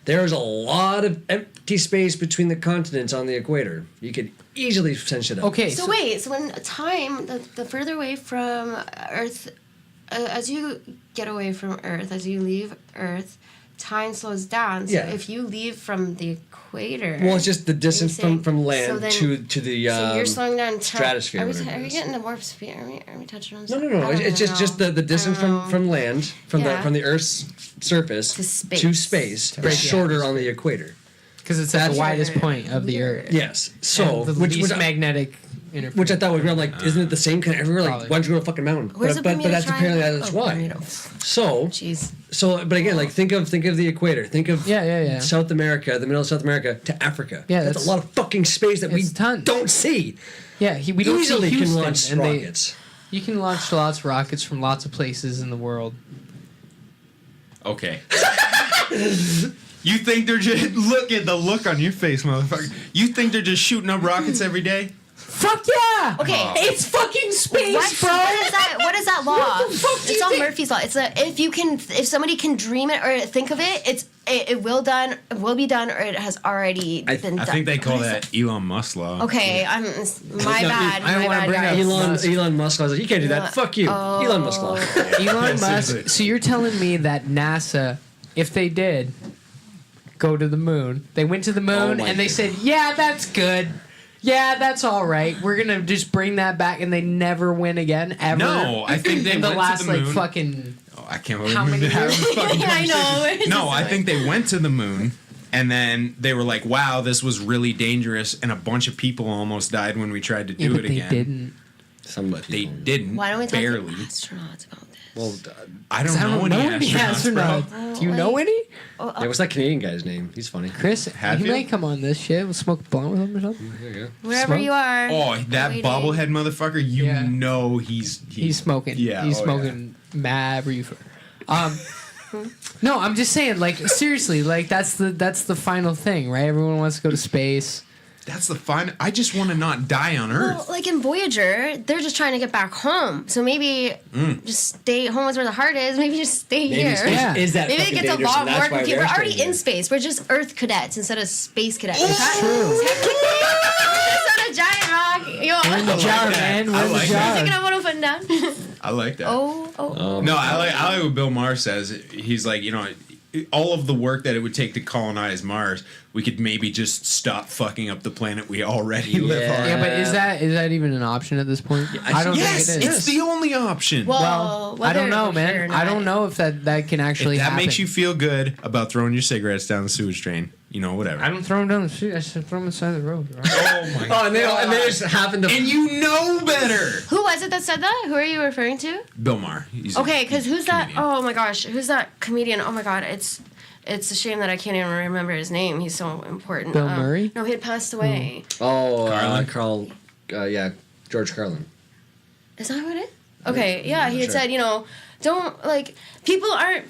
There's a lot of empty space between the continents on the equator. You could easily send shit up. Okay. So wait, so when time, the further away from Earth, as you get away from Earth, as you leave Earth, time slows down. So Yeah. if you leave from the equator. Well, it's just the distance Are you saying- from land so then- to the so you're slowing down time. stratosphere, Are we, whatever it are we is. getting the warp speed? Are we touching on No, something? no, no. I don't It's just know. the distance I don't know. from land from Yeah. the Earth's surface To space. to space Right, is yeah. shorter on the equator. Because it's at the That's- widest point of the Earth. Yes. So And the which least was magnetic interference. which I thought was real. Like, isn't it the same kind of everywhere? Like, Probably. why don't you go to a fucking mountain? Where's the but Bermuda that's apparently Triangle? that's Oh, why. Bermuda. So Jeez. but again, like think of the equator. Think of Yeah. South America, the middle of South America to Africa. Yeah, that's a lot of fucking space that we it's tons. don't see. Yeah, we don't Easily see can Houston, launch and rockets. You can launch lots of rockets from lots of places in the world. Okay. You think they're just... Look at the look on your face, motherfucker. You think they're just shooting up rockets every day? Fuck yeah! Okay. It's fucking space, What? bro! What is that law? What the fuck do It's you on think? Murphy's law. It's if somebody can dream it or think of it, it will be done, or it has already been done. I think they call What is that Elon Musk law. Okay, my bad. I don't My wanna bad, bring up guys. Elon Musk. I was like, you can't do that. Fuck you, Elon Musk law. Elon Musk. seriously. So you're telling me that NASA, if they did go to the moon, they went to the moon Oh my and they said, "Yeah, that's good. Yeah, that's all right. We're gonna just bring that back," and they never win again ever. No, I think they in the went last to the moon. like fucking I can't believe How we many having this fucking I know. conversation. It's No, just I like- think they went to the moon, and then they were like, "Wow, this was really dangerous," and a bunch of people almost died when we tried to do but it they again. didn't. Some But they didn't. Why don't we talk barely? to astronauts about this? Well, I don't know any astronauts, bro. Do you know Like- any? yeah, what's that Canadian guy's name? He's funny. Chris, Have he you? might come on this shit. We'll smoke a blunt with him or something. There you go. Wherever Smoke? you are. Oh, that waiting. bobblehead motherfucker! You Yeah. know he's Smoking. Yeah, He's oh, smoking mad reefer. No, I'm just saying, like, seriously, like that's the final thing, right? Everyone wants to go to space. That's the fun. I just want to not die on Earth. Well, like in Voyager, they're just trying to get back home. So maybe just stay home is where the heart is. Maybe just stay here. space Yeah. is that Maybe it fucking gets a dangerous, lot and more that's why confusing. we're We're already staying in here. space. We're just Earth cadets instead of space cadets. It's true. It's on a giant rock. Yo, We're in the jar, that. man. We're I in the like jar. that. picking up what I'm putting down. I like that. Oh. No, I like what Bill Maher says. He's like, all of the work that it would take to colonize Mars, we could maybe just stop fucking up the planet we already live on. Yeah, but is that even an option at this point? I don't Yes, think it is. it's the only option. Well, I don't whether know, we're man. here or I don't not. know if that can actually If that happen. makes you feel good about throwing your cigarettes down the sewage drain, whatever. I don't throw them down the street. I just throw them inside the road. Right? Oh my Oh, and they just happened to. And you know better. Who was it that said that? Who are you referring to? Bill Maher. He's Okay, because who's that? comedian. Oh my gosh, who's that comedian? Oh my god, it's a shame that I can't even remember his name. He's so important. Bill Murray? No, he had passed away. Carlin? Yeah, George Carlin. Is that what it is? Okay, yeah, he had Sure. said, don't, like, people aren't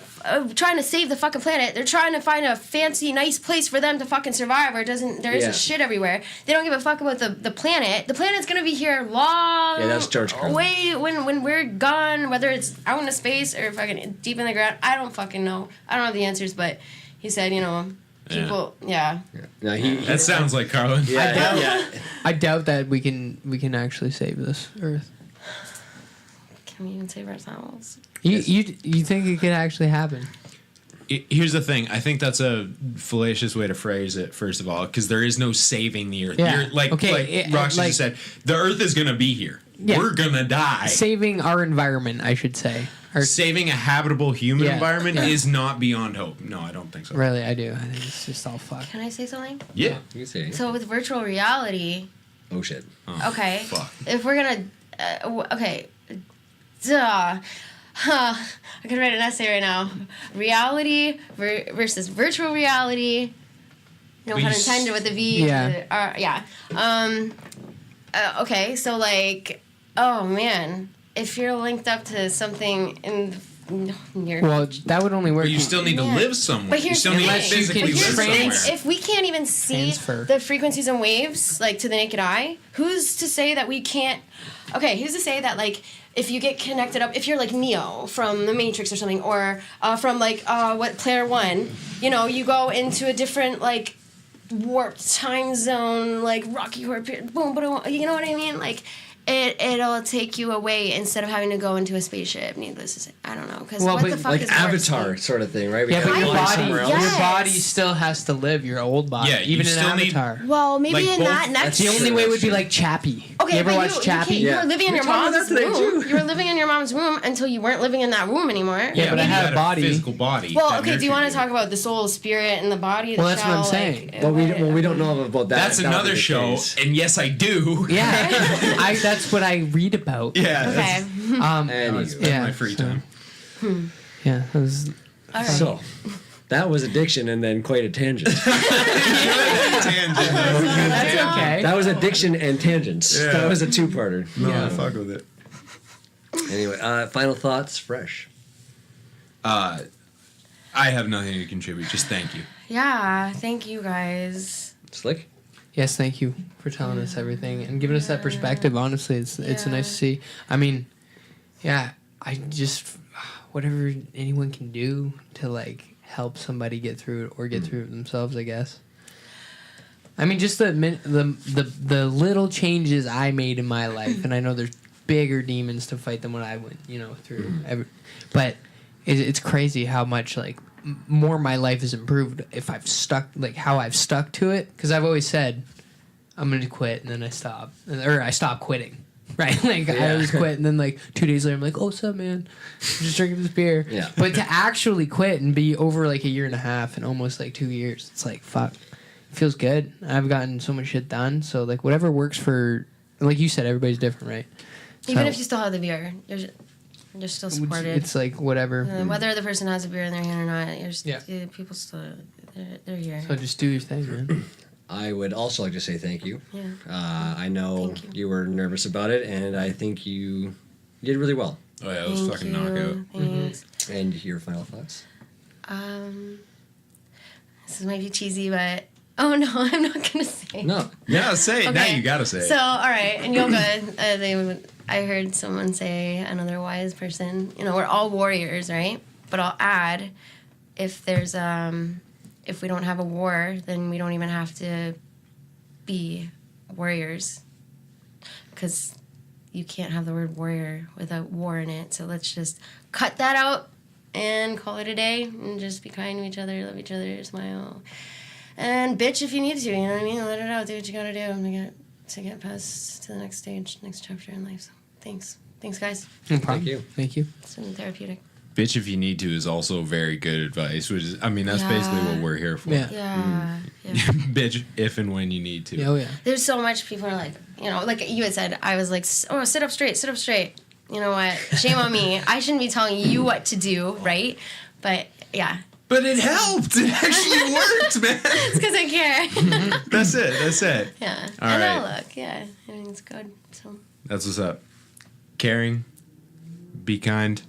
trying to save the fucking planet. They're trying to find a fancy, nice place for them to fucking survive where there isn't Yeah. shit everywhere. They don't give a fuck about the planet. The planet's gonna be here long. Yeah, that's George Carlin. Way when we're gone, whether it's out into space or fucking deep in the ground. I don't fucking know. I don't have the answers, but he said, people, yeah. No, he That sounds like Carlin. yeah. I doubt that we can actually save this Earth. Can we even save ourselves? You think it could actually happen? Here's the thing. I think that's a fallacious way to phrase it, first of all, because there is no saving the Earth. Yeah. You're, like Okay, Roxy like- just said, the Earth is going to be here. Yeah. We're going to die. Saving our environment, I should say. Or Saving a habitable human Yeah, environment yeah. is not beyond hope. No, I don't think so. really, I do. I think it's just all fuck. Can I say something? Yeah. You can say. So with virtual reality, Oh shit. Oh, okay, Fuck. if we're gonna, okay, duh. Huh. I could write an essay right now. Reality versus virtual reality. No But pun you s- intended with the V. Yeah. Yeah. Okay, so like, oh man, if you're linked up to something in near. Well, that would only work. But you still need to Yeah. live somewhere. But You here's still the need to thing. Unless you physically can live Here's the thing, somewhere. if we can't even see Transfer. the frequencies and waves, like to the naked eye, who's to say that we can't? Okay, who's to say that like if you get connected up, if you're like Neo from the Matrix or something, or from like what Player One, you go into a different like warped time zone, like Rocky Horror, boom, boom, you know what I mean? Like it'll take you away instead of having to go into a spaceship. Needless to say, I don't know, because Well, what but the fuck Like is Avatar warp sort of thing, right? We Yeah, but kinda your fly body, somewhere else. Yes. your body still has to live. Your old body, Yeah, you even in still need- Avatar. speed? Well, maybe Like in both- that next. that's The only Sure, way that's would be true. like Chappie. Okay, you ever but watch you Chappie? You were living in We your talked about mom's that today, womb. too. You were living in your mom's womb until you weren't living in that womb anymore. Yeah, but I you had a body. physical body. Well, that okay. Do you nurtured want to talk about the soul, spirit, and the body? The Well, that's what I'm shell, saying. Like, We don't know about that. That's That would another be the show, case. and yes, I do. Yeah, that's what I read about. Yeah. Okay. That's Yeah, my free so- time. Yeah, that was, All right. So, that was addiction and then quite a tangent. Tangent. that's okay. That was addiction and tangents. Yeah. That was a two-parter. No, Yeah. fuck with it. Anyway, final thoughts, fresh. I have nothing to contribute. Just thank you. Yeah. Thank you guys. Slick? Yes, thank you for telling us everything and giving us that perspective. Honestly, it's Yeah. nice to see. I mean, yeah, I just whatever anyone can do to like help somebody get through it or get through it themselves, I guess. I mean, just the little changes I made in my life, and I know there's bigger demons to fight than what I went, through. But it's crazy how much like more my life has improved if I've stuck how I've stuck to it, because I've always said I'm gonna quit and then I stop, or I stop quitting. right? Like I always quit, and then like 2 days later, I'm like, "Oh, what's up, man? I'm just drinking this beer." Yeah. But to actually quit and be over like a year and a half and almost like 2 years, it's like fuck. It feels good. I've gotten so much shit done. So like whatever works for, like you said, everybody's different, right? Even So- if you still have the beer, you're still supported. It's like whatever. Whether the person has a beer in their hand or not, people still they're here. So just do your thing, man. I would also like to say thank you. Yeah. I know Thank you were nervous about it, and I think you did really well. Oh yeah, it was fucking knockout. Thanks. And your final thoughts? This might be cheesy, but oh no, I'm not gonna say. No. Yeah, say it. Now you gotta say it. So, all right, in yoga, I heard someone say, another wise person, we're all warriors, right? But I'll add, if we don't have a war, then we don't even have to be warriors, because you can't have the word warrior without war in it. So let's just cut that out and call it a day, and just be kind to each other, love each other, smile. And bitch if you need to, you know what I mean? Let it out, do what you gotta do to get past to the next stage, next chapter in life. So thanks. Thanks, guys. No problem. Thank you. Thank you. It's been therapeutic. Bitch if you need to is also very good advice, which is, I mean, that's basically what we're here for. Yeah. Yeah. Bitch if and when you need to. Oh yeah. There's so much people are like, like you had said, I was like, oh, sit up straight. You know what? Shame on me. I shouldn't be telling you what to do, right? But yeah. But it helped. It actually worked, man. It's because I care. That's it. Yeah. All and right. now look, yeah, everything's good. So. That's what's up. Caring, be kind,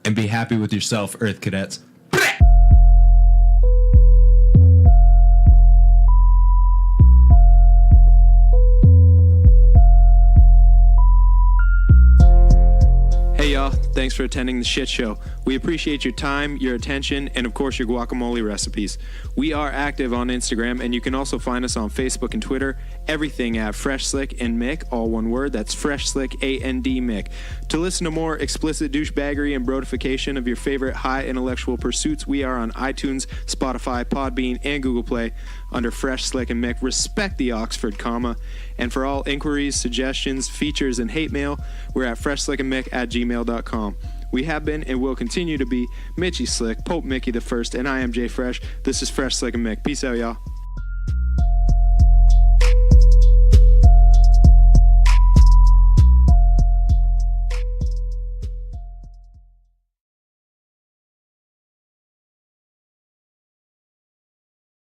and be happy with yourself, Earth Cadets. Hey y'all, thanks for attending the shit show. We appreciate your time, your attention, and of course your guacamole recipes. We are active on Instagram, and you can also find us on Facebook and Twitter. Everything at Fresh Slick and Mick, all one word. That's Fresh Slick AND Mick. To listen to more explicit douchebaggery and brodification of your favorite high intellectual pursuits, we are on iTunes, Spotify, Podbean, and Google Play under Fresh Slick and Mick. Respect the Oxford comma. And for all inquiries, suggestions, features, and hate mail, we're at freshslickandmick@gmail.com. We have been and will continue to be Mitchy Slick, Pope Mickey the First, and I am Jay Fresh. This is Fresh Slick and Mick. Peace out, y'all.